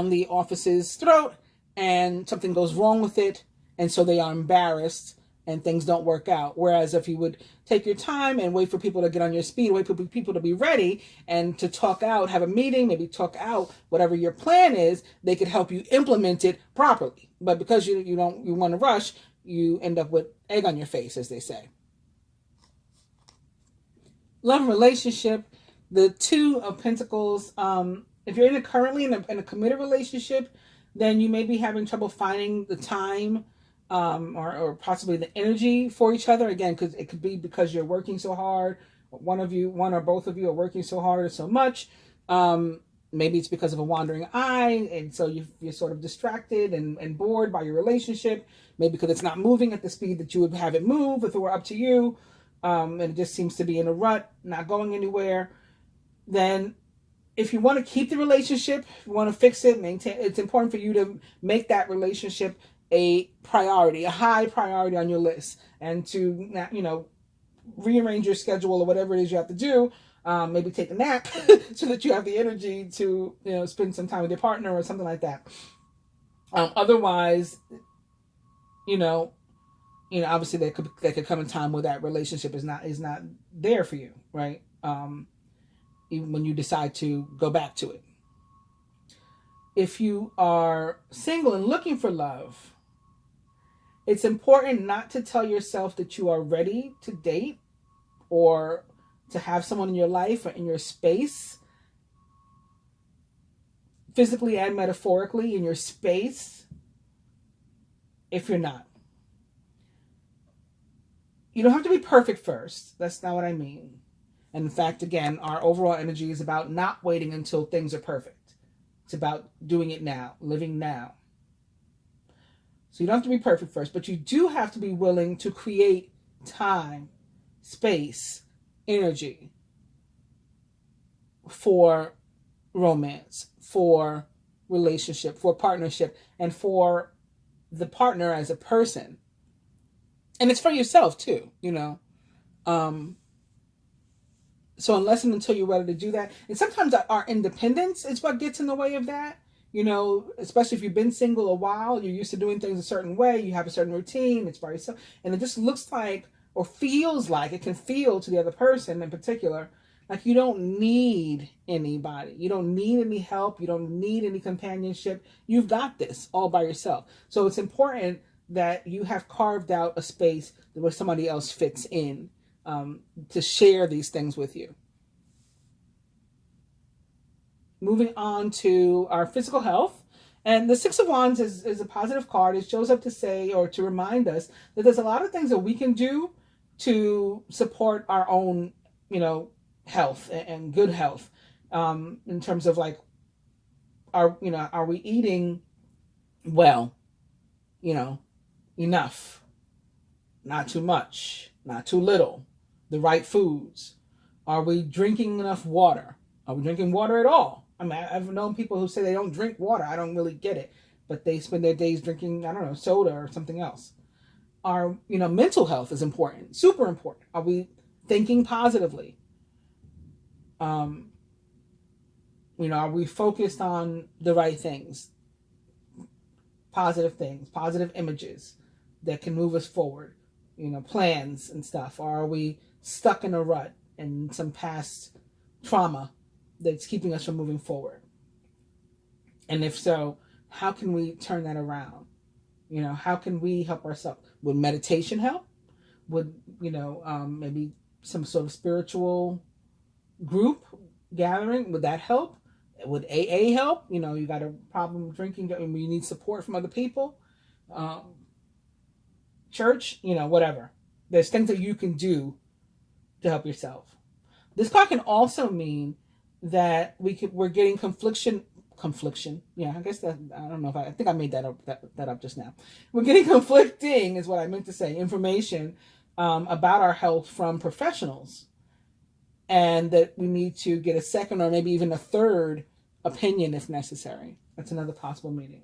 the office's throat, and something goes wrong with it, and so they are embarrassed and things don't work out. Whereas if you would take your time and wait for people to get on your speed, wait for people to be ready and to talk out, have a meeting, maybe talk out whatever your plan is, they could help you implement it properly. But because you want to rush, you end up with egg on your face, as they say. Love and relationship, the Two of Pentacles. If you're currently in a committed relationship, then you may be having trouble finding the time or possibly the energy for each other. Again, because it could be because you're working so hard, one or both of you are working so hard or so much. Maybe it's because of a wandering eye, and so you're sort of distracted and bored by your relationship. Maybe because it's not moving at the speed that you would have it move if it were up to you, and it just seems to be in a rut, not going anywhere. Then if you want to keep the relationship, you want to fix it, maintain, it's important for you to make that relationship a priority, a high priority on your list, and to, rearrange your schedule or whatever it is you have to do. Maybe take a nap so that you have the energy to, spend some time with your partner or something like that. Otherwise, obviously there could come a time where that relationship is not there for you, right? Even when you decide to go back to it. If you are single and looking for love, it's important not to tell yourself that you are ready to date or to have someone in your life or in your space, physically and metaphorically in your space, if you're not. You don't have to be perfect first. That's not what I mean. And in fact, again, our overall energy is about not waiting until things are perfect. It's about doing it now, living now. So you don't have to be perfect first, but you do have to be willing to create time, space, energy for romance, for relationship, for partnership, and for the partner as a person. And it's for yourself too, So unless and until you're ready to do that, and sometimes our independence is what gets in the way of that, especially if you've been single a while, you're used to doing things a certain way, you have a certain routine, it's by yourself, and it just looks like, or feels like, it can feel to the other person in particular, like you don't need anybody. You don't need any help. You don't need any companionship. You've got this all by yourself. So it's important that you have carved out a space where somebody else fits in, to share these things with you. Moving on to our physical health. And the Six of Wands is a positive card. It shows up to say, or to remind us, that there's a lot of things that we can do to support our own, health and good health, in terms of like, are we eating well, enough, not too much, not too little, the right foods? Are we drinking enough water? Are we drinking water at all? I mean, I've known people who say they don't drink water. I don't really get it, but they spend their days drinking, I don't know, soda or something else. Our, mental health is important, super important. Are we thinking positively? Are we focused on the right things, positive images that can move us forward, plans and stuff? Or are we stuck in a rut and some past trauma that's keeping us from moving forward? And if so, how can we turn that around? How can we help ourselves? Would meditation help? Would, maybe some sort of spiritual group gathering, would that help? Would AA help? You got a problem drinking, you need support from other people. Church, whatever. There's things that you can do to help yourself. This card can also mean that we're getting confliction. Yeah, I guess that, I don't know if I think I made that up just now. We're getting conflicting, is what I meant to say, information about our health from professionals, and that we need to get a second or maybe even a third opinion if necessary. That's another possible meaning.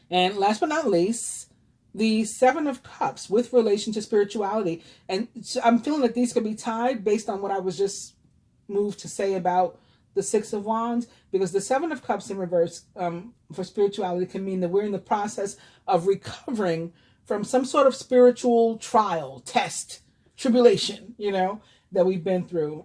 And last but not least, the Seven of Cups with relation to spirituality. And so I'm feeling that these could be tied based on what I was just moved to say about the Six of Wands, because the Seven of Cups in reverse, for spirituality, can mean that we're in the process of recovering from some sort of spiritual trial, test, tribulation, that we've been through.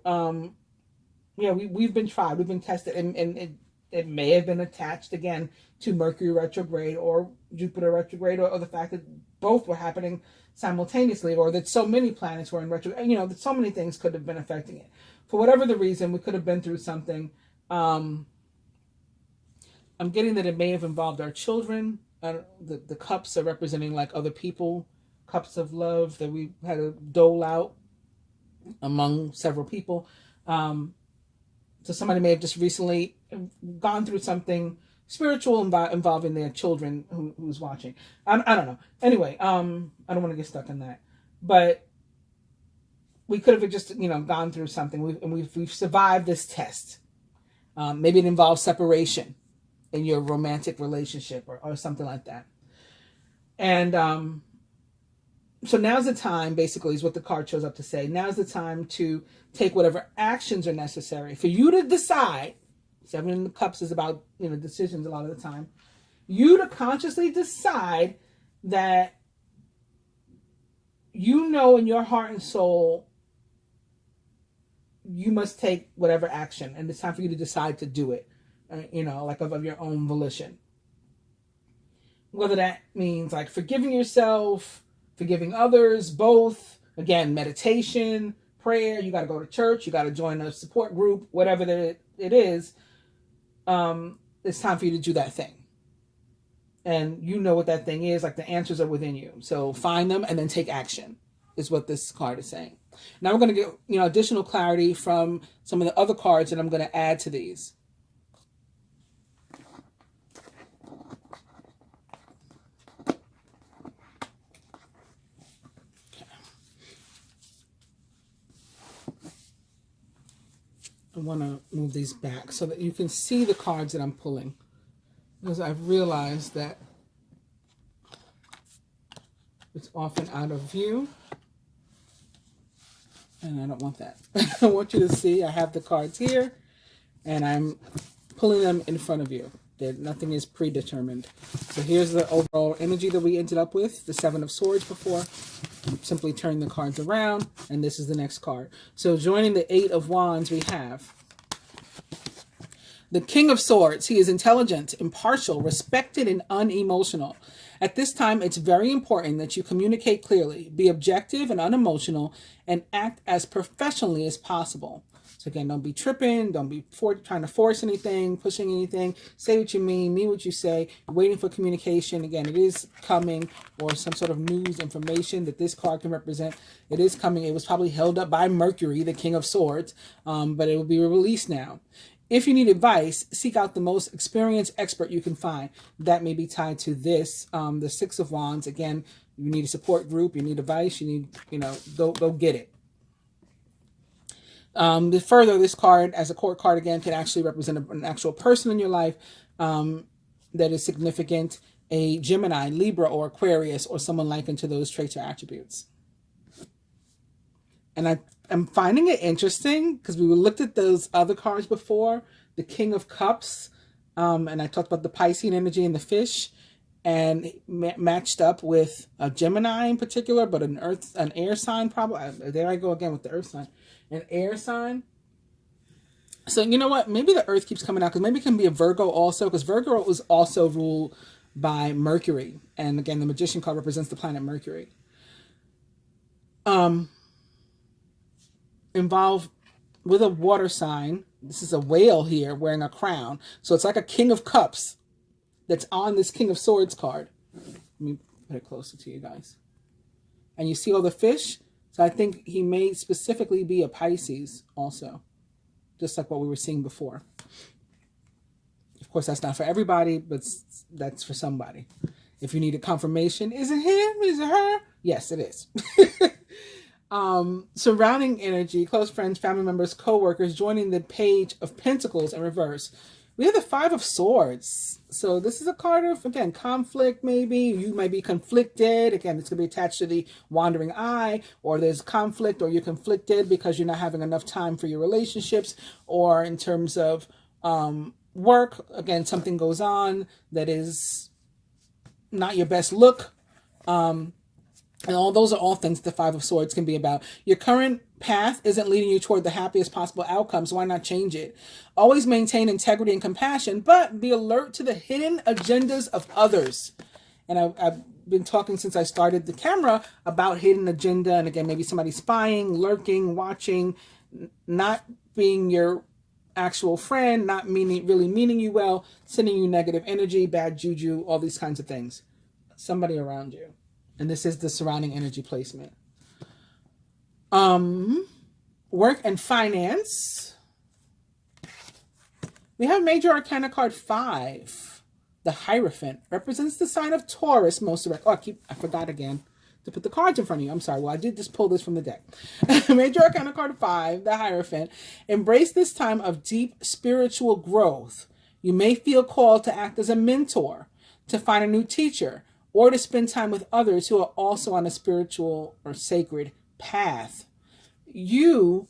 We've been tried, we've been tested, and it may have been attached again to Mercury retrograde or Jupiter retrograde, or the fact that both were happening simultaneously, or that so many planets were in retrograde. That so many things could have been affecting it. For whatever the reason, we could have been through something. I'm getting that it may have involved our children. The cups are representing like other people, cups of love that we had to dole out. among several people. So somebody may have just recently gone through something spiritual involving their children who's watching. I don't know. Anyway, I don't want to get stuck in that. But we could have just, gone through something. We've survived this test. Maybe it involves separation in your romantic relationship or something like that. And so now's the time, basically, is what the card shows up to say. Now's the time to take whatever actions are necessary for you to decide. Seven of Cups is about, decisions a lot of the time. You to consciously decide that in your heart and soul, you must take whatever action. And it's time for you to decide to do it, like of your own volition. Whether that means like forgiving yourself, forgiving others, both. Again, meditation, prayer, you got to go to church, you got to join a support group, whatever it is. It's time for you to do that thing. And you know what that thing is, like the answers are within you. So find them and then take action is what this card is saying. Now we're going to get, additional clarity from some of the other cards that I'm going to add to these. I want to move these back so that you can see the cards that I'm pulling, because I've realized that it's often out of view, and I don't want that. I want you to see I have the cards here, and I'm pulling them in front of you. Nothing is predetermined. So here's the overall energy that we ended up with, the Seven of Swords before. Simply turn the cards around, and this is the next card. So joining the Eight of Wands, we have the King of Swords. He is intelligent, impartial, respected, and unemotional. At this time, it's very important that you communicate clearly, be objective and unemotional, and act as professionally as possible. So again, don't be tripping, don't be trying to force anything, pushing anything. Say what you mean what you say. Waiting for communication. Again, it is coming, or some sort of news information that this card can represent. It is coming. It was probably held up by Mercury, the King of Swords, but it will be released now. If you need advice, seek out the most experienced expert you can find. That may be tied to this, the Six of Wands. Again, you need a support group, you need advice, you need, go get it. Further, this card, as a court card, again, can actually represent an actual person in your life that is significant, a Gemini, Libra, or Aquarius, or someone likened to those traits or attributes. And I'm finding it interesting because we looked at those other cards before, the King of Cups, and I talked about the Piscean energy and the fish, and matched up with a Gemini in particular, but an air sign probably. There I go again with the earth sign. An air sign. So you know what? Maybe the earth keeps coming out because maybe it can be a Virgo also, because Virgo was also ruled by Mercury. And again, the Magician card represents the planet Mercury. Involved with a water sign. This is a whale here wearing a crown. So it's like a King of Cups that's on this King of Swords card. Let me put it closer to you guys. And you see all the fish? So I think he may specifically be a Pisces also, just like what we were seeing before. Of course, that's not for everybody, but that's for somebody. If you need a confirmation, is it him? Is it her? Yes, it is. Surrounding energy, close friends, family members, co-workers, joining the Page of Pentacles in reverse. We have the Five of Swords. So this is a card of, again, conflict maybe. You might be conflicted. Again, it's going to be attached to the wandering eye, or there's conflict, or you're conflicted because you're not having enough time for your relationships, or in terms of work. Again, something goes on that is not your best look. And all those are all things the Five of Swords can be about. Your current path isn't leading you toward the happiest possible outcome, so why not change it? Always maintain integrity and compassion, but be alert to the hidden agendas of others. And I've been talking since I started the camera about hidden agenda, and again, maybe somebody spying, lurking, watching, not being your actual friend, not really meaning you well, sending you negative energy, bad juju, all these kinds of things. Somebody around you. And this is the surrounding energy placement. Work and finance. We have Major Arcana card 5. The Hierophant represents the sign of Taurus most direct. Oh, I forgot again to put the cards in front of you. I'm sorry. Well, I did just pull this from the deck. Major Arcana card 5, the Hierophant. Embrace this time of deep spiritual growth. You may feel called to act as a mentor, to find a new teacher, or to spend time with others who are also on a spiritual or sacred path. You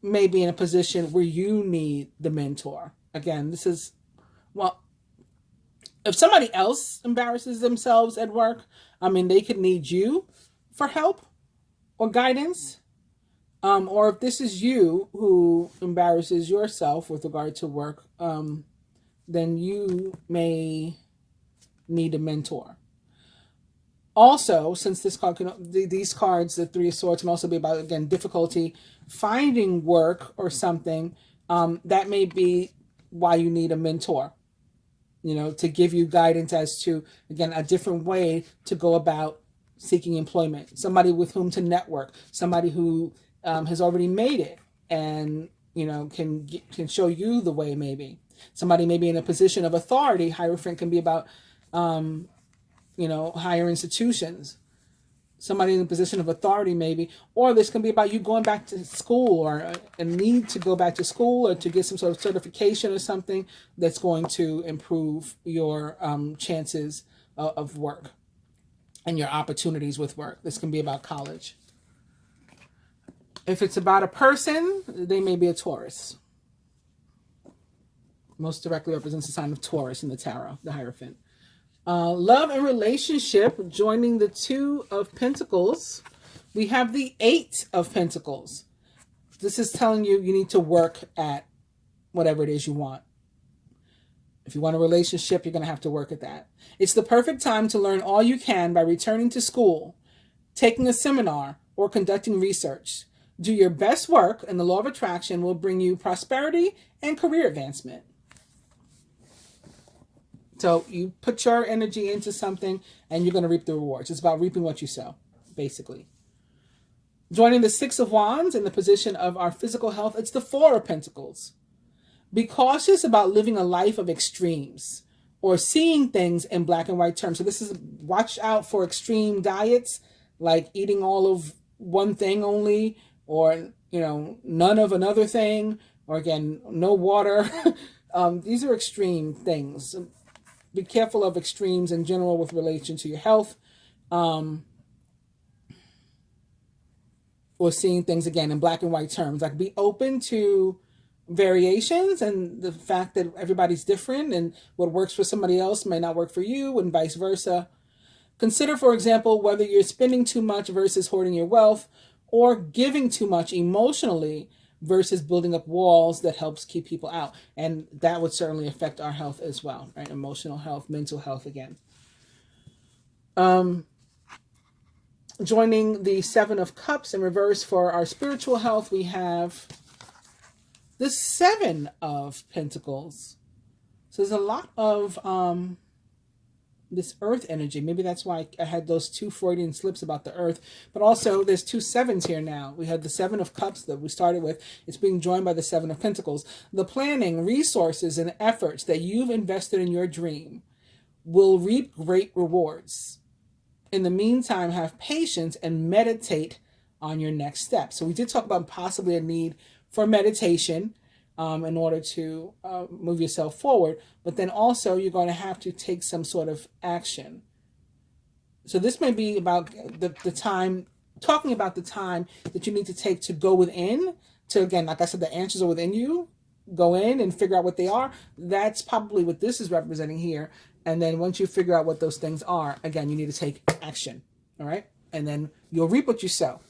may be in a position where you need the mentor. Again, this is, well, if somebody else embarrasses themselves at work, I mean, they could need you for help or guidance. Or if this is you who embarrasses yourself with regard to work, then you may need a mentor. Also, since this card these cards, the Three of Swords, can also be about, again, difficulty finding work or something, that may be why you need a mentor, to give you guidance as to, again, a different way to go about seeking employment. Somebody with whom to network, somebody who has already made it and, can show you the way maybe. Somebody may be in a position of authority. Hierophant can be about, higher institutions. Somebody in a position of authority maybe. Or this can be about you going back to school, or a need to go back to school, or to get some sort of certification or something that's going to improve your chances of work and your opportunities with work. This can be about college. If it's about a person, they may be a Taurus. Most directly represents the sign of Taurus in the tarot, the Hierophant. Love and relationship, joining the Two of Pentacles. We have the Eight of Pentacles. This is telling you need to work at whatever it is you want. If you want a relationship, you're going to have to work at that. It's the perfect time to learn all you can by returning to school, taking a seminar, or conducting research. Do your best work, and the law of attraction will bring you prosperity and career advancement. So you put your energy into something and you're going to reap the rewards. It's about reaping what you sow, basically. Joining the Six of Wands in the position of our physical health, it's the Four of Pentacles. Be cautious about living a life of extremes or seeing things in black and white terms. So this is, watch out for extreme diets, like eating all of one thing only, or, none of another thing, or again, no water. These are extreme things. Be careful of extremes in general with relation to your health. Or seeing things, again, in black and white terms. Like, be open to variations and the fact that everybody's different, and what works for somebody else may not work for you, and vice versa. Consider, for example, whether you're spending too much versus hoarding your wealth, or giving too much emotionally versus building up walls that helps keep people out. And that would certainly affect our health as well, right? Emotional health, mental health again. Joining the Seven of Cups in reverse for our spiritual health, we have the Seven of Pentacles. So there's a lot of this earth energy. Maybe that's why I had those two Freudian slips about the earth. But also there's two sevens here now. We have the Seven of Cups that we started with. It's being joined by the Seven of Pentacles. The planning, resources, and efforts that you've invested in your dream will reap great rewards. In the meantime, have patience and meditate on your next step. So we did talk about possibly a need for meditation in order to move yourself forward. But then also you're going to have to take some sort of action. So this may be about the time, talking about the time that you need to take to go within, to, again, like I said, the answers are within you. Go in and figure out what they are. That's probably what this is representing here. And then once you figure out what those things are, again, you need to take action. All right? And then you'll reap what you sow.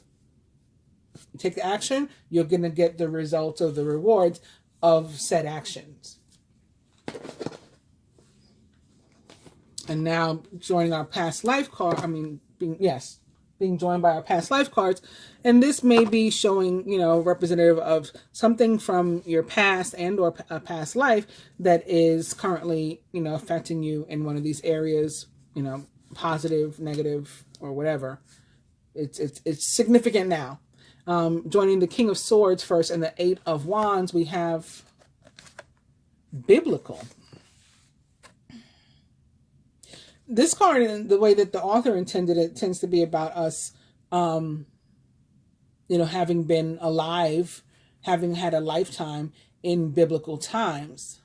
You take the action, you're going to get the results of the rewards of said actions. And now joining our past life card, being joined by our past life cards. And this may be showing, representative of something from your past and or a past life that is currently, affecting you in one of these areas, positive, negative, or whatever. It's significant now. Joining the King of Swords first and the Eight of Wands, we have biblical. This card, in the way that the author intended it, tends to be about us, having been alive, having had a lifetime in biblical times.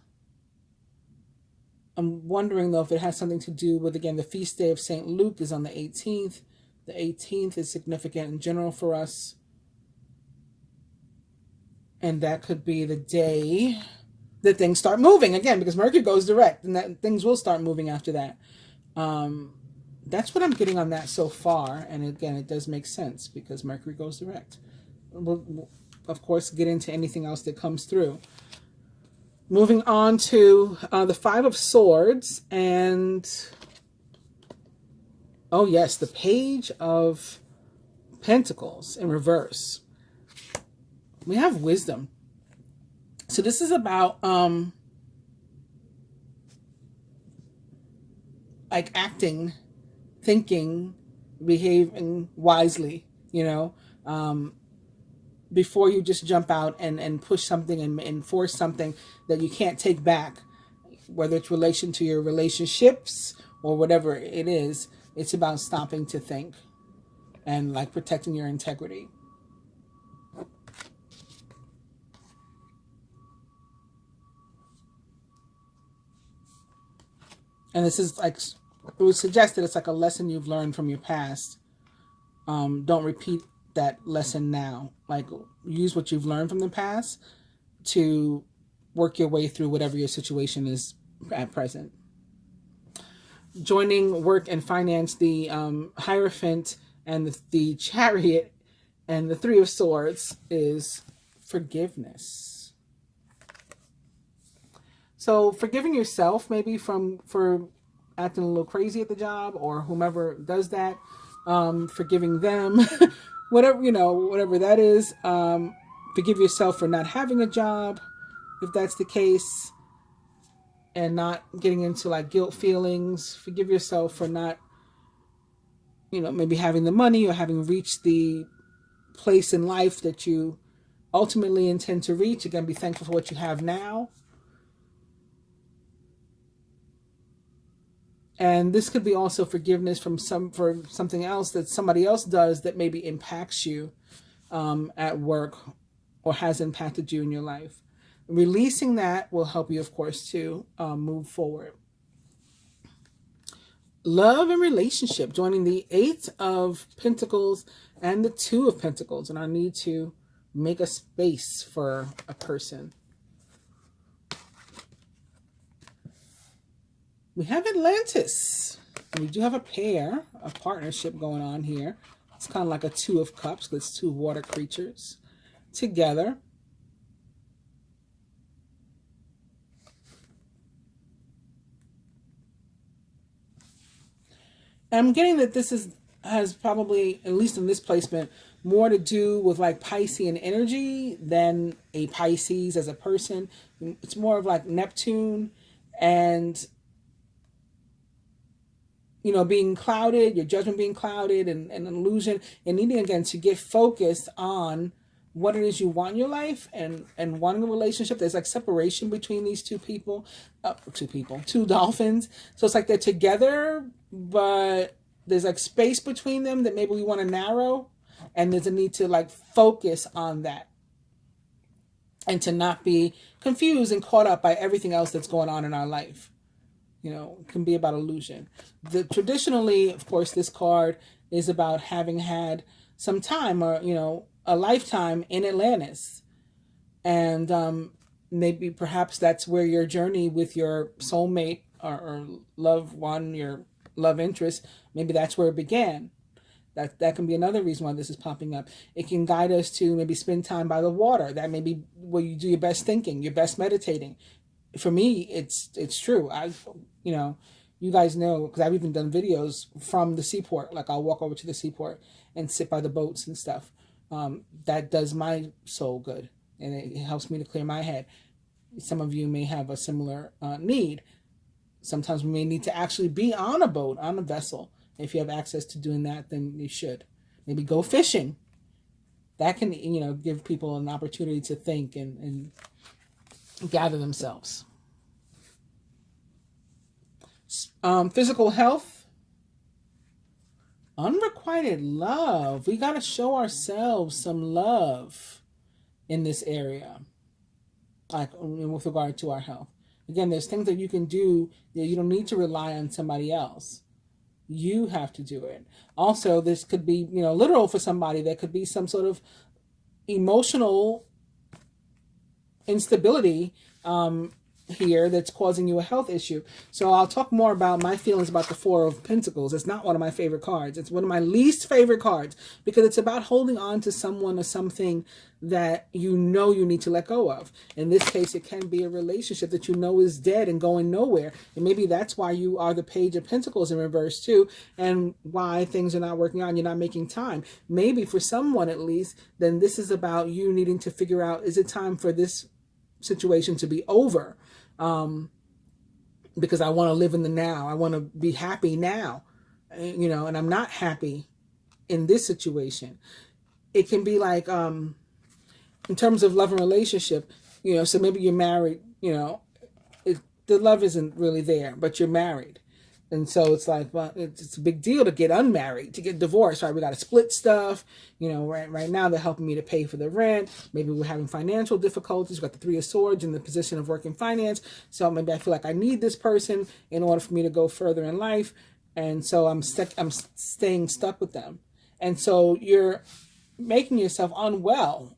I'm wondering, though, if it has something to do with, again, the feast day of St. Luke is on the 18th. The 18th is significant in general for us. And that could be the day that things start moving again, because Mercury goes direct, and that things will start moving after that. That's what I'm getting on that so far. And again, it does make sense because Mercury goes direct. We'll of course, get into anything else that comes through. Moving on to the Five of Swords and, oh yes, the Page of Pentacles in reverse. We have wisdom. So this is about like acting, thinking, behaving wisely, before you just jump out and push something and force something that you can't take back, whether it's relation to your relationships or whatever it is. It's about stopping to think and like protecting your integrity. And this is like, it was suggested it's like a lesson you've learned from your past. Don't repeat that lesson now. Like, use what you've learned from the past to work your way through whatever your situation is at present. Joining work and finance, the Hierophant and the Chariot and the Three of Swords is forgiveness. So forgiving yourself maybe for acting a little crazy at the job, or whomever does that, forgiving them, whatever that is. Forgive yourself for not having a job, if that's the case, and not getting into like guilt feelings. Forgive yourself for not, maybe having the money or having reached the place in life that you ultimately intend to reach. Again, be thankful for what you have now. And this could be also forgiveness for something else that somebody else does that maybe impacts you at work or has impacted you in your life. Releasing that will help you, of course, to move forward. Love and relationship, joining the Eight of Pentacles and the Two of Pentacles, and our need to make a space for a person. We have Atlantis. And we do have a partnership going on here. It's kind of like a Two of Cups, because it's two water creatures together. And I'm getting that this has probably, at least in this placement, more to do with like Piscean energy than a Pisces as a person. It's more of like Neptune and being clouded, your judgment being clouded, and an illusion, and needing again to get focused on what it is you want in your life, and wanting a relationship. There's like separation between these two dolphins. So it's like they're together, but there's like space between them that maybe we want to narrow, and there's a need to like focus on that and to not be confused and caught up by everything else that's going on in our life. It can be about illusion. Traditionally, of course, this card is about having had some time or, a lifetime in Atlantis. And maybe perhaps that's where your journey with your soulmate or loved one, your love interest, maybe that's where it began. That can be another reason why this is popping up. It can guide us to maybe spend time by the water. That may be where you do your best thinking, your best meditating. For me, it's true. You guys know, because I've even done videos from the seaport. Like, I'll walk over to the seaport and sit by the boats and stuff. That does my soul good, and it helps me to clear my head. Some of you may have a similar need. Sometimes we may need to actually be on a boat, on a vessel. If you have access to doing that, then you should. Maybe go fishing. that can, give people an opportunity to think and gather themselves. Physical health, unrequited love. We got to show ourselves some love in this area, like with regard to our health. Again, there's things that you can do that you don't need to rely on somebody else. You have to do it. Also, this could be, literal for somebody. There could be some sort of emotional instability here that's causing you a health issue. So I'll talk more about my feelings about the Four of Pentacles. It's not one of my favorite cards. It's one of my least favorite cards because it's about holding on to someone or something that you need to let go of. In this case, it can be a relationship that is dead and going nowhere. And maybe that's why you are the Page of Pentacles in reverse too, and why things are not working out and you're not making time. Maybe for someone at least, then this is about you needing to figure out, is it time for this situation to be over? Because I want to live in the now. I want to be happy now, and I'm not happy in this situation. It can be like, in terms of love and relationship, so maybe you're married, the love isn't really there, but you're married. And so it's like, well, it's a big deal to get unmarried, to get divorced, right? We got to split stuff. Right now they're helping me to pay for the rent. Maybe we're having financial difficulties. We've got the Three of Swords in the position of working finance. So maybe I feel like I need this person in order for me to go further in life. And so I'm staying stuck with them. And so you're making yourself unwell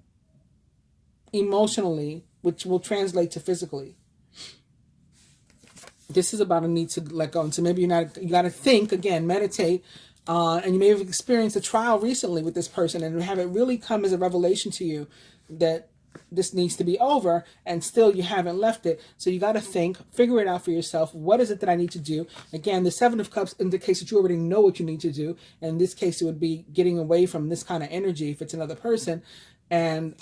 emotionally, which will translate to physically. This is about a need to let go. And so maybe you got to think again, meditate, and you may have experienced a trial recently with this person and have it really come as a revelation to you that this needs to be over, and still you haven't left it. So you got to think, figure it out for yourself. What is it that I need to do? Again, the Seven of Cups indicates that you already know what you need to do. In this case, it would be getting away from this kind of energy if it's another person. And,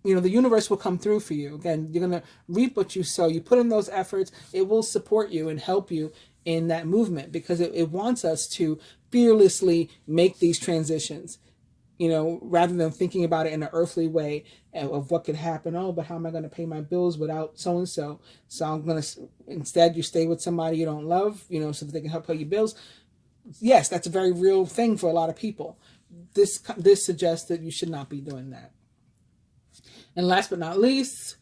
the universe will come through for you. Again, you're going to reap what you sow. You put in those efforts, it will support you and help you in that movement because it wants us to fearlessly make these transitions, rather than thinking about it in an earthly way of what could happen. Oh, but how am I going to pay my bills without so-and-so? So I'm going to, instead you stay with somebody you don't love, so that they can help pay your bills. Yes, that's a very real thing for a lot of people. This suggests that you should not be doing that. And last but not least,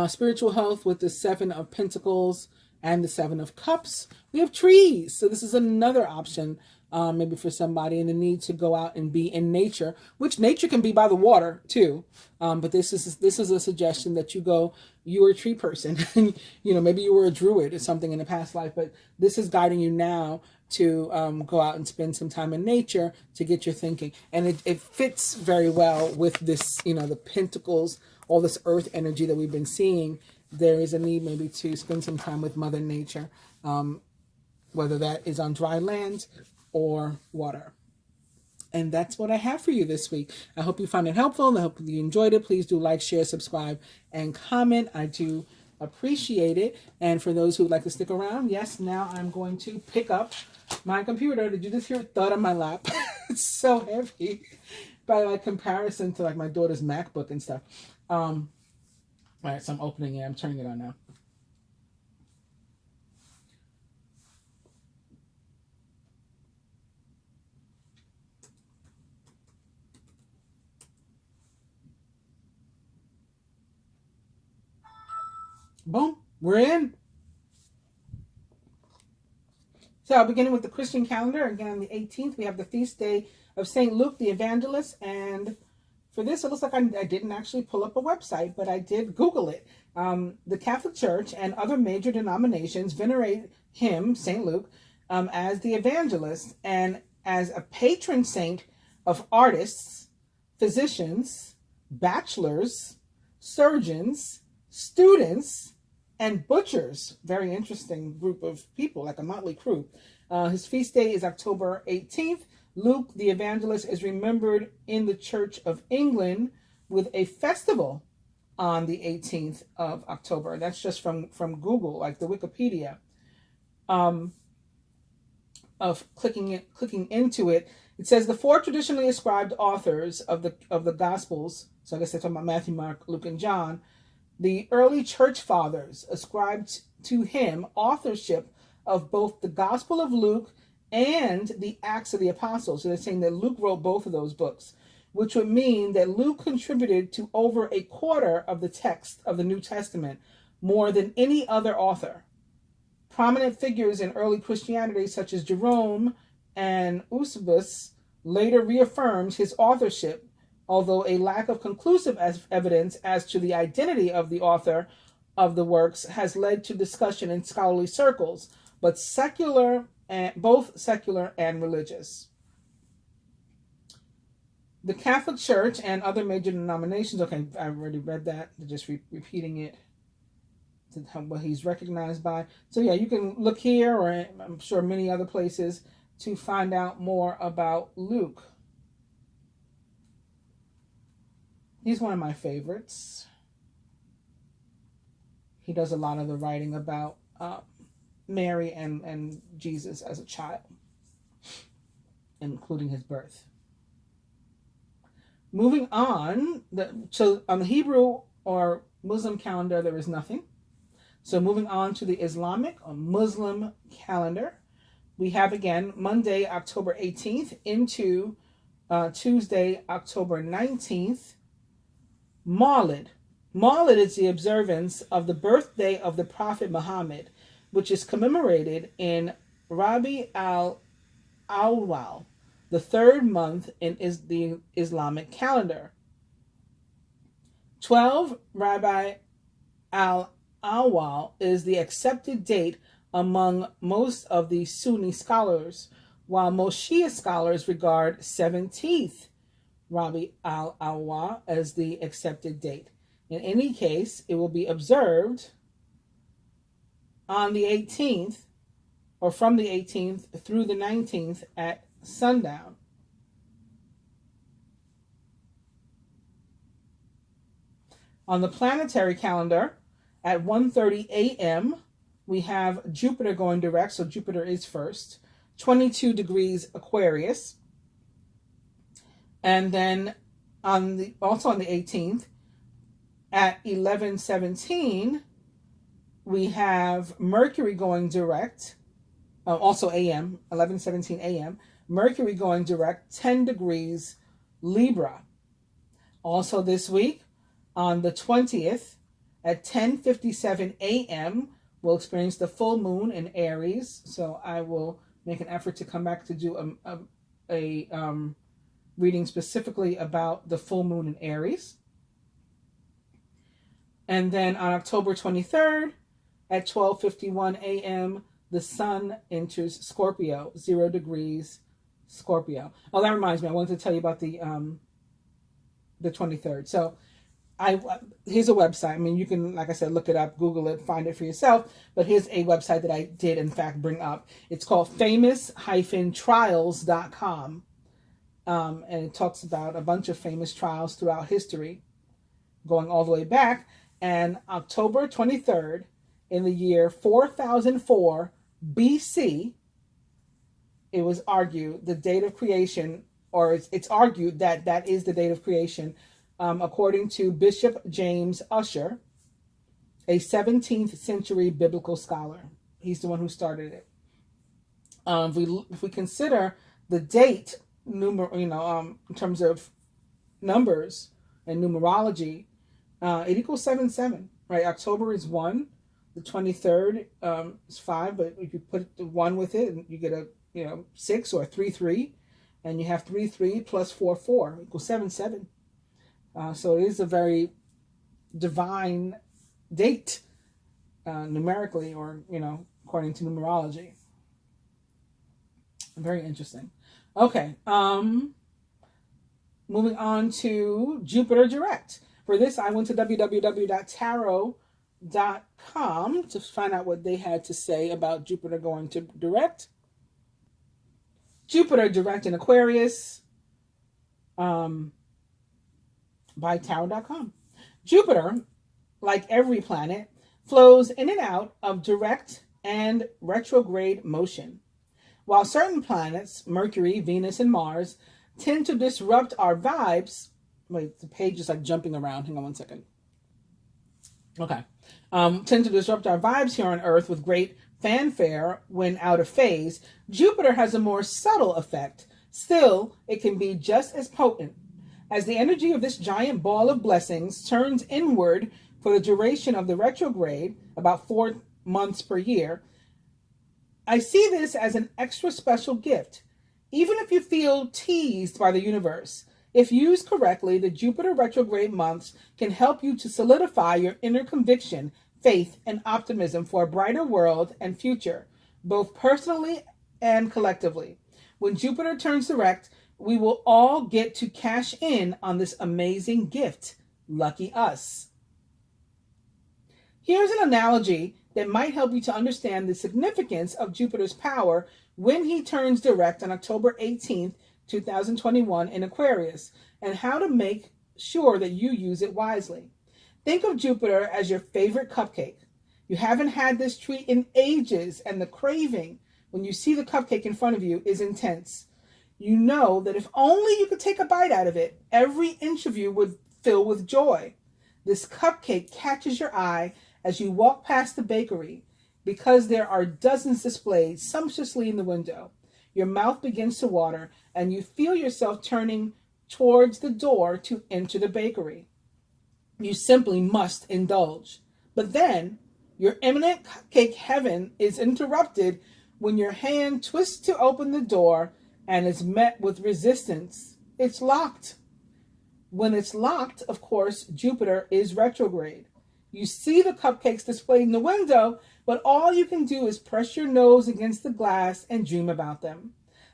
spiritual health with the Seven of Pentacles and the Seven of Cups. We have trees. So this is another option, maybe for somebody in the need to go out and be in nature, which nature can be by the water too. But this is a suggestion that you are a tree person. Maybe you were a druid or something in a past life, but this is guiding you now to go out and spend some time in nature to get your thinking. And it fits very well with this, the pentacles, all this earth energy that we've been seeing. There is a need maybe to spend some time with Mother Nature, whether that is on dry land or water. And that's what I have for you this week. I hope you found it helpful. I hope you enjoyed it. Please do like, share, subscribe, and comment. I do appreciate it. And for those who would like to stick around, yes, now I'm going to pick up my computer. Did you just hear a thud on my lap? It's so heavy by comparison to my daughter's MacBook and stuff. All right, so I'm opening it. I'm turning it on now. Boom, we're in. So beginning with the Christian calendar, again on the 18th, we have the feast day of St. Luke the Evangelist. And for this, it looks like I didn't actually pull up a website, but I did Google it. The Catholic Church and other major denominations venerate him, St. Luke, as the evangelist and as a patron saint of artists, physicians, bachelors, surgeons, students, and butchers. Very interesting group of people, like a motley crew. His feast day is October 18th. Luke the Evangelist is remembered in the Church of England with a festival on the 18th of October. That's just from Google, like the Wikipedia. of clicking into it. It says the four traditionally ascribed authors of the Gospels, so I guess they're talking about Matthew, Mark, Luke, and John. The early church fathers ascribed to him authorship of both the Gospel of Luke and the Acts of the Apostles. So they're saying that Luke wrote both of those books, which would mean that Luke contributed to over a quarter of the text of the New Testament, more than any other author. Prominent figures in early Christianity, such as Jerome and Eusebius, later reaffirmed his authorship, although a lack of conclusive evidence as to the identity of the author of the works has led to discussion in scholarly circles, but both secular and religious. The Catholic Church and other major denominations, okay, I've already read that, just repeating it to what he's recognized by. So yeah, you can look here, or I'm sure many other places, to find out more about Luke. He's one of my favorites. He does a lot of the writing about Mary and Jesus as a child, including his birth. Moving on, so on the Hebrew or Muslim calendar, there is nothing. So moving on to the Islamic or Muslim calendar, we have again Monday, October 18th into Tuesday, October 19th, Mawlid. Mawlid is the observance of the birthday of the Prophet Muhammad, which is commemorated in Rabi al-Awwal, the third month in the Islamic calendar. 12 Rabi al-Awwal is the accepted date among most of the Sunni scholars, while most Shia scholars regard 17th Rabi al-Awwal as the accepted date. In any case, it will be observed on the 18th, or from the 18th through the 19th at sundown. On the planetary calendar, at 1:30 a.m., we have Jupiter going direct, so Jupiter is first, 22 degrees Aquarius. And then also on the 18th, at 11:17, we have Mercury going direct, also a.m., 11:17 a.m., Mercury going direct, 10 degrees Libra. Also this week, on the 20th, at 10:57 a.m., we'll experience the full moon in Aries. So I will make an effort to come back to do a reading specifically about the full moon in Aries. And then on October 23rd, at 12:51 a.m., the sun enters Scorpio, 0 degrees Scorpio. Oh, that reminds me, I wanted to tell you about the 23rd. So here's a website. I mean, you can, like I said, look it up, Google it, find it for yourself. But here's a website that I did, in fact, bring up. It's called famous-trials.com. And it talks about a bunch of famous trials throughout history, going all the way back. And October 23rd, in the year 4004 BC, it was argued the date of creation, or it's argued that that is the date of creation, according to Bishop James Ussher, a 17th century biblical scholar. He's the one who started it. If we consider the date, in terms of numbers and numerology, it equals 7-7, right? October is 1. The 23rd is 5, but if you put the 1 with it, you get a 6 or 3-3, and you have 3-3 plus 4-4 equals 7-7. So it is a very divine date, numerically, or according to numerology. Very interesting. Okay, moving on to Jupiter Direct. For this, I went to www.tarot.com to find out what they had to say about Jupiter going to direct. Jupiter direct in Aquarius, by tarot.com. Jupiter, like every planet, flows in and out of direct and retrograde motion. While certain planets, Mercury, Venus, and Mars, tend to disrupt our vibes. Wait, the page is like jumping around. Hang on one second. Okay. Tend to disrupt our vibes here on Earth with great fanfare when out of phase. Jupiter has a more subtle effect. Still, it can be just as potent. As the energy of this giant ball of blessings turns inward for the duration of the retrograde, about 4 months per year, I see this as an extra special gift. Even if you feel teased by the universe, if used correctly, the Jupiter retrograde months can help you to solidify your inner conviction, faith, and optimism for a brighter world and future, both personally and collectively. When Jupiter turns direct, we will all get to cash in on this amazing gift. Lucky us. Here's an analogy that might help you to understand the significance of Jupiter's power when he turns direct on October 18th, 2021 in Aquarius, and how to make sure that you use it wisely. Think of Jupiter as your favorite cupcake. You haven't had this treat in ages, and the craving when you see the cupcake in front of you is intense. You know that if only you could take a bite out of it, every inch of you would fill with joy. This cupcake catches your eye as you walk past the bakery because there are dozens displayed sumptuously in the window. Your mouth begins to water and you feel yourself turning towards the door to enter the bakery. You simply must indulge. But then your imminent cupcake heaven is interrupted when your hand twists to open the door and is met with resistance. It's locked. When it's locked, of course, Jupiter is retrograde. You see the cupcakes displayed in the window, but all you can do is press your nose against the glass and dream about them.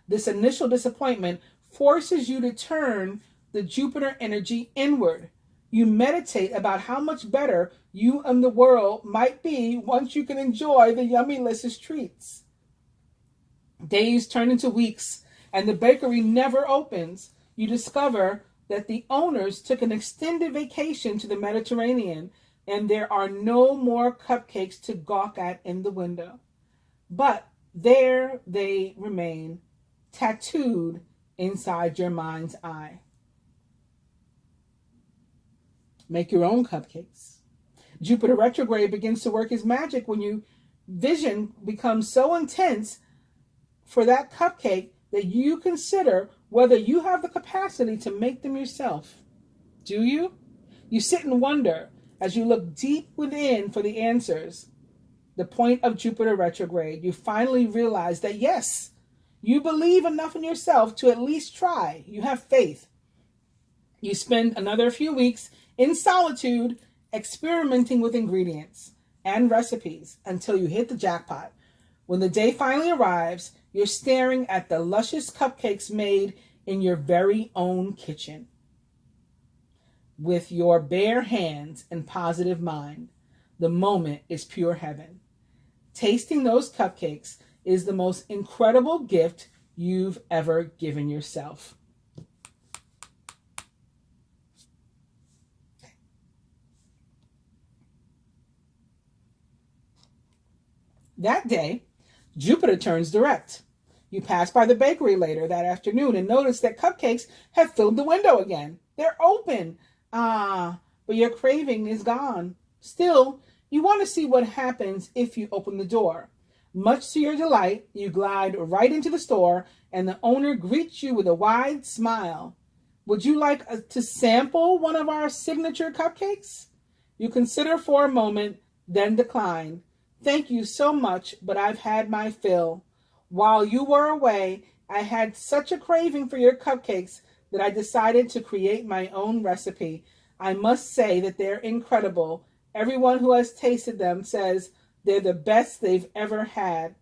This initial disappointment forces you to turn the Jupiter energy inward. You meditate about how much better you and the world might be once you can enjoy the yummy delicious treats. Days turn into weeks, and the bakery never opens. You discover that the owners took an extended vacation to the Mediterranean, and there are no more cupcakes to gawk at in the window. But there they remain, tattooed inside your mind's eye. Make your own cupcakes. Jupiter retrograde begins to work his magic when your vision becomes so intense for that cupcake that you consider whether you have the capacity to make them yourself. Do you? You sit and wonder as you look deep within for the answers. The point of Jupiter retrograde, you finally realize that yes, you believe enough in yourself to at least try. You have faith. You spend another few weeks in solitude experimenting with ingredients and recipes until you hit the jackpot. When the day finally arrives, you're staring at the luscious cupcakes made in your very own kitchen. With your bare hands and positive mind, the moment is pure heaven. Tasting those cupcakes is the most incredible gift you've ever given yourself. That day, Jupiter turns direct. You pass by the bakery later that afternoon and notice that cupcakes have filled the window again. They're open. But your craving is gone. Still, you want to see what happens if you open the door. Much to your delight, you glide right into the store and the owner greets you with a wide smile. Would you like to sample one of our signature cupcakes? You consider for a moment, then decline. Thank you so much, but I've had my fill. While you were away, I had such a craving for your cupcakes that I decided to create my own recipe. I must say that they're incredible. Everyone who has tasted them says they're the best they've ever had.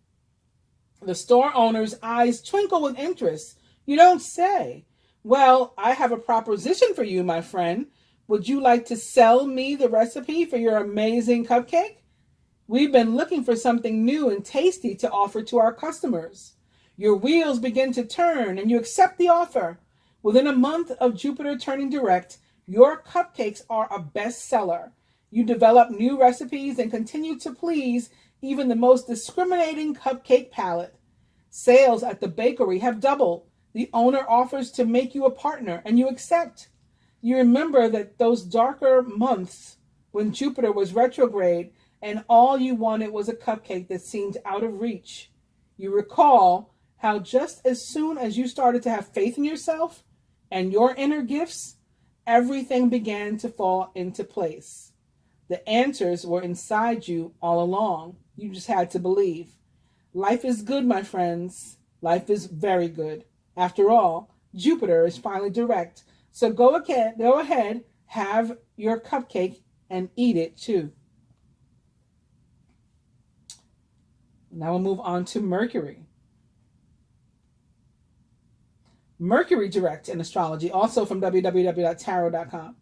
The store owner's eyes twinkle with interest. You don't say. Well, I have a proposition for you, my friend. Would you like to sell me the recipe for your amazing cupcake? We've been looking for something new and tasty to offer to our customers. Your wheels begin to turn and you accept the offer. Within a month of Jupiter turning direct, your cupcakes are a bestseller. You develop new recipes and continue to please even the most discriminating cupcake palate. Sales at the bakery have doubled. The owner offers to make you a partner and you accept. You remember that those darker months when Jupiter was retrograde and all you wanted was a cupcake that seemed out of reach. You recall how just as soon as you started to have faith in yourself and your inner gifts, everything began to fall into place. The answers were inside you all along. You just had to believe. Life is good, my friends. Life is very good. After all, Jupiter is finally direct. So go ahead, have your cupcake and eat it too. Now we'll move on to Mercury. Mercury Direct in astrology, also from www.tarot.com.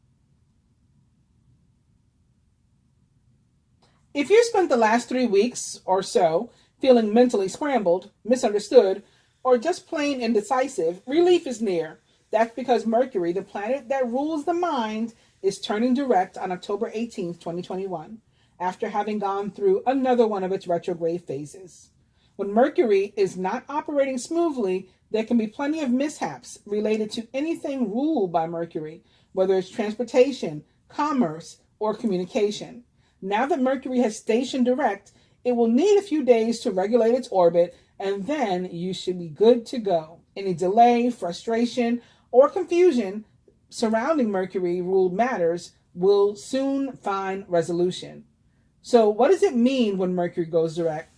If you spent the last 3 weeks or so feeling mentally scrambled, misunderstood, or just plain indecisive, relief is near. That's because Mercury, the planet that rules the mind, is turning direct on October 18th, 2021, after having gone through another one of its retrograde phases. When Mercury is not operating smoothly, there can be plenty of mishaps related to anything ruled by Mercury, whether it's transportation, commerce, or communication. Now that Mercury has stationed direct, it will need a few days to regulate its orbit, and then you should be good to go. Any delay, frustration, or confusion surrounding Mercury-ruled matters will soon find resolution. So what does it mean when Mercury goes direct?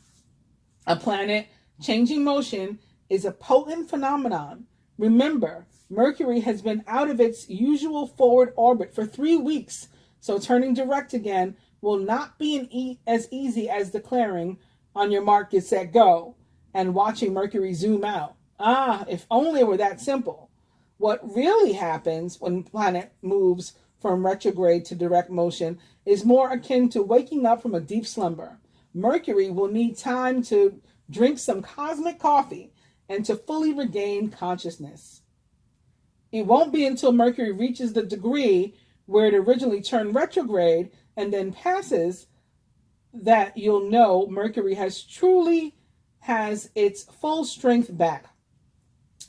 A planet changing motion is a potent phenomenon. Remember, Mercury has been out of its usual forward orbit for 3 weeks, so turning direct again will not be as easy as declaring on your mark, get set, go, and watching Mercury zoom out. If only it were that simple. What really happens when the planet moves from retrograde to direct motion is more akin to waking up from a deep slumber. Mercury will need time to drink some cosmic coffee and to fully regain consciousness. It won't be until Mercury reaches the degree where it originally turned retrograde and then passes that you'll know Mercury has its full strength back.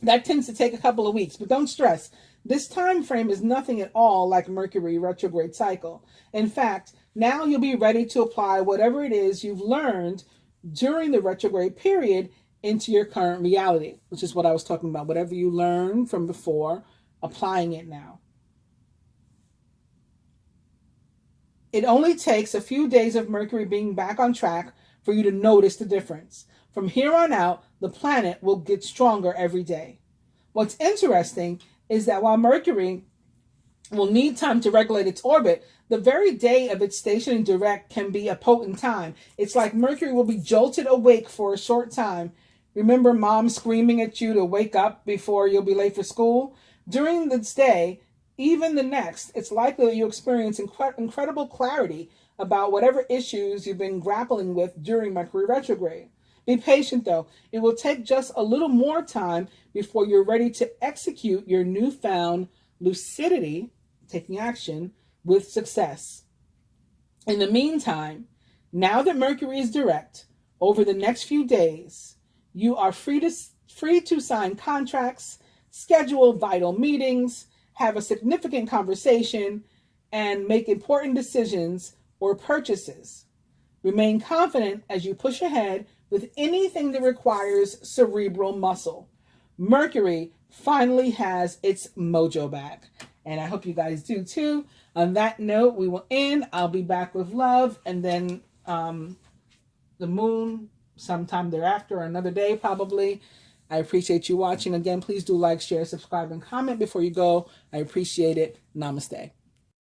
That tends to take a couple of weeks, but don't stress. This time frame is nothing at all like Mercury retrograde cycle. In fact, now you'll be ready to apply whatever it is you've learned during the retrograde period into your current reality, which is what I was talking about. Whatever you learned from before, applying it now. It only takes a few days of Mercury being back on track for you to notice the difference. From here on out, the planet will get stronger every day. What's interesting is that while Mercury will need time to regulate its orbit, the very day of its stationing direct can be a potent time. It's like Mercury will be jolted awake for a short time. Remember mom screaming at you to wake up before you'll be late for school? During this day, even the next, it's likely that you experience incredible clarity about whatever issues you've been grappling with during Mercury retrograde. Be patient though. It will take just a little more time before you're ready to execute your newfound lucidity, taking action, with success. In the meantime, now that Mercury is direct, over the next few days, you are free to sign contracts, schedule vital meetings, have a significant conversation, and make important decisions or purchases. Remain confident as you push ahead with anything that requires cerebral muscle. Mercury finally has its mojo back. And I hope you guys do too. On that note, we will end. I'll be back with love. And then the moon sometime thereafter, or another day probably. I appreciate you watching. Again, please do like, share, subscribe, and comment before you go. I appreciate it. Namaste.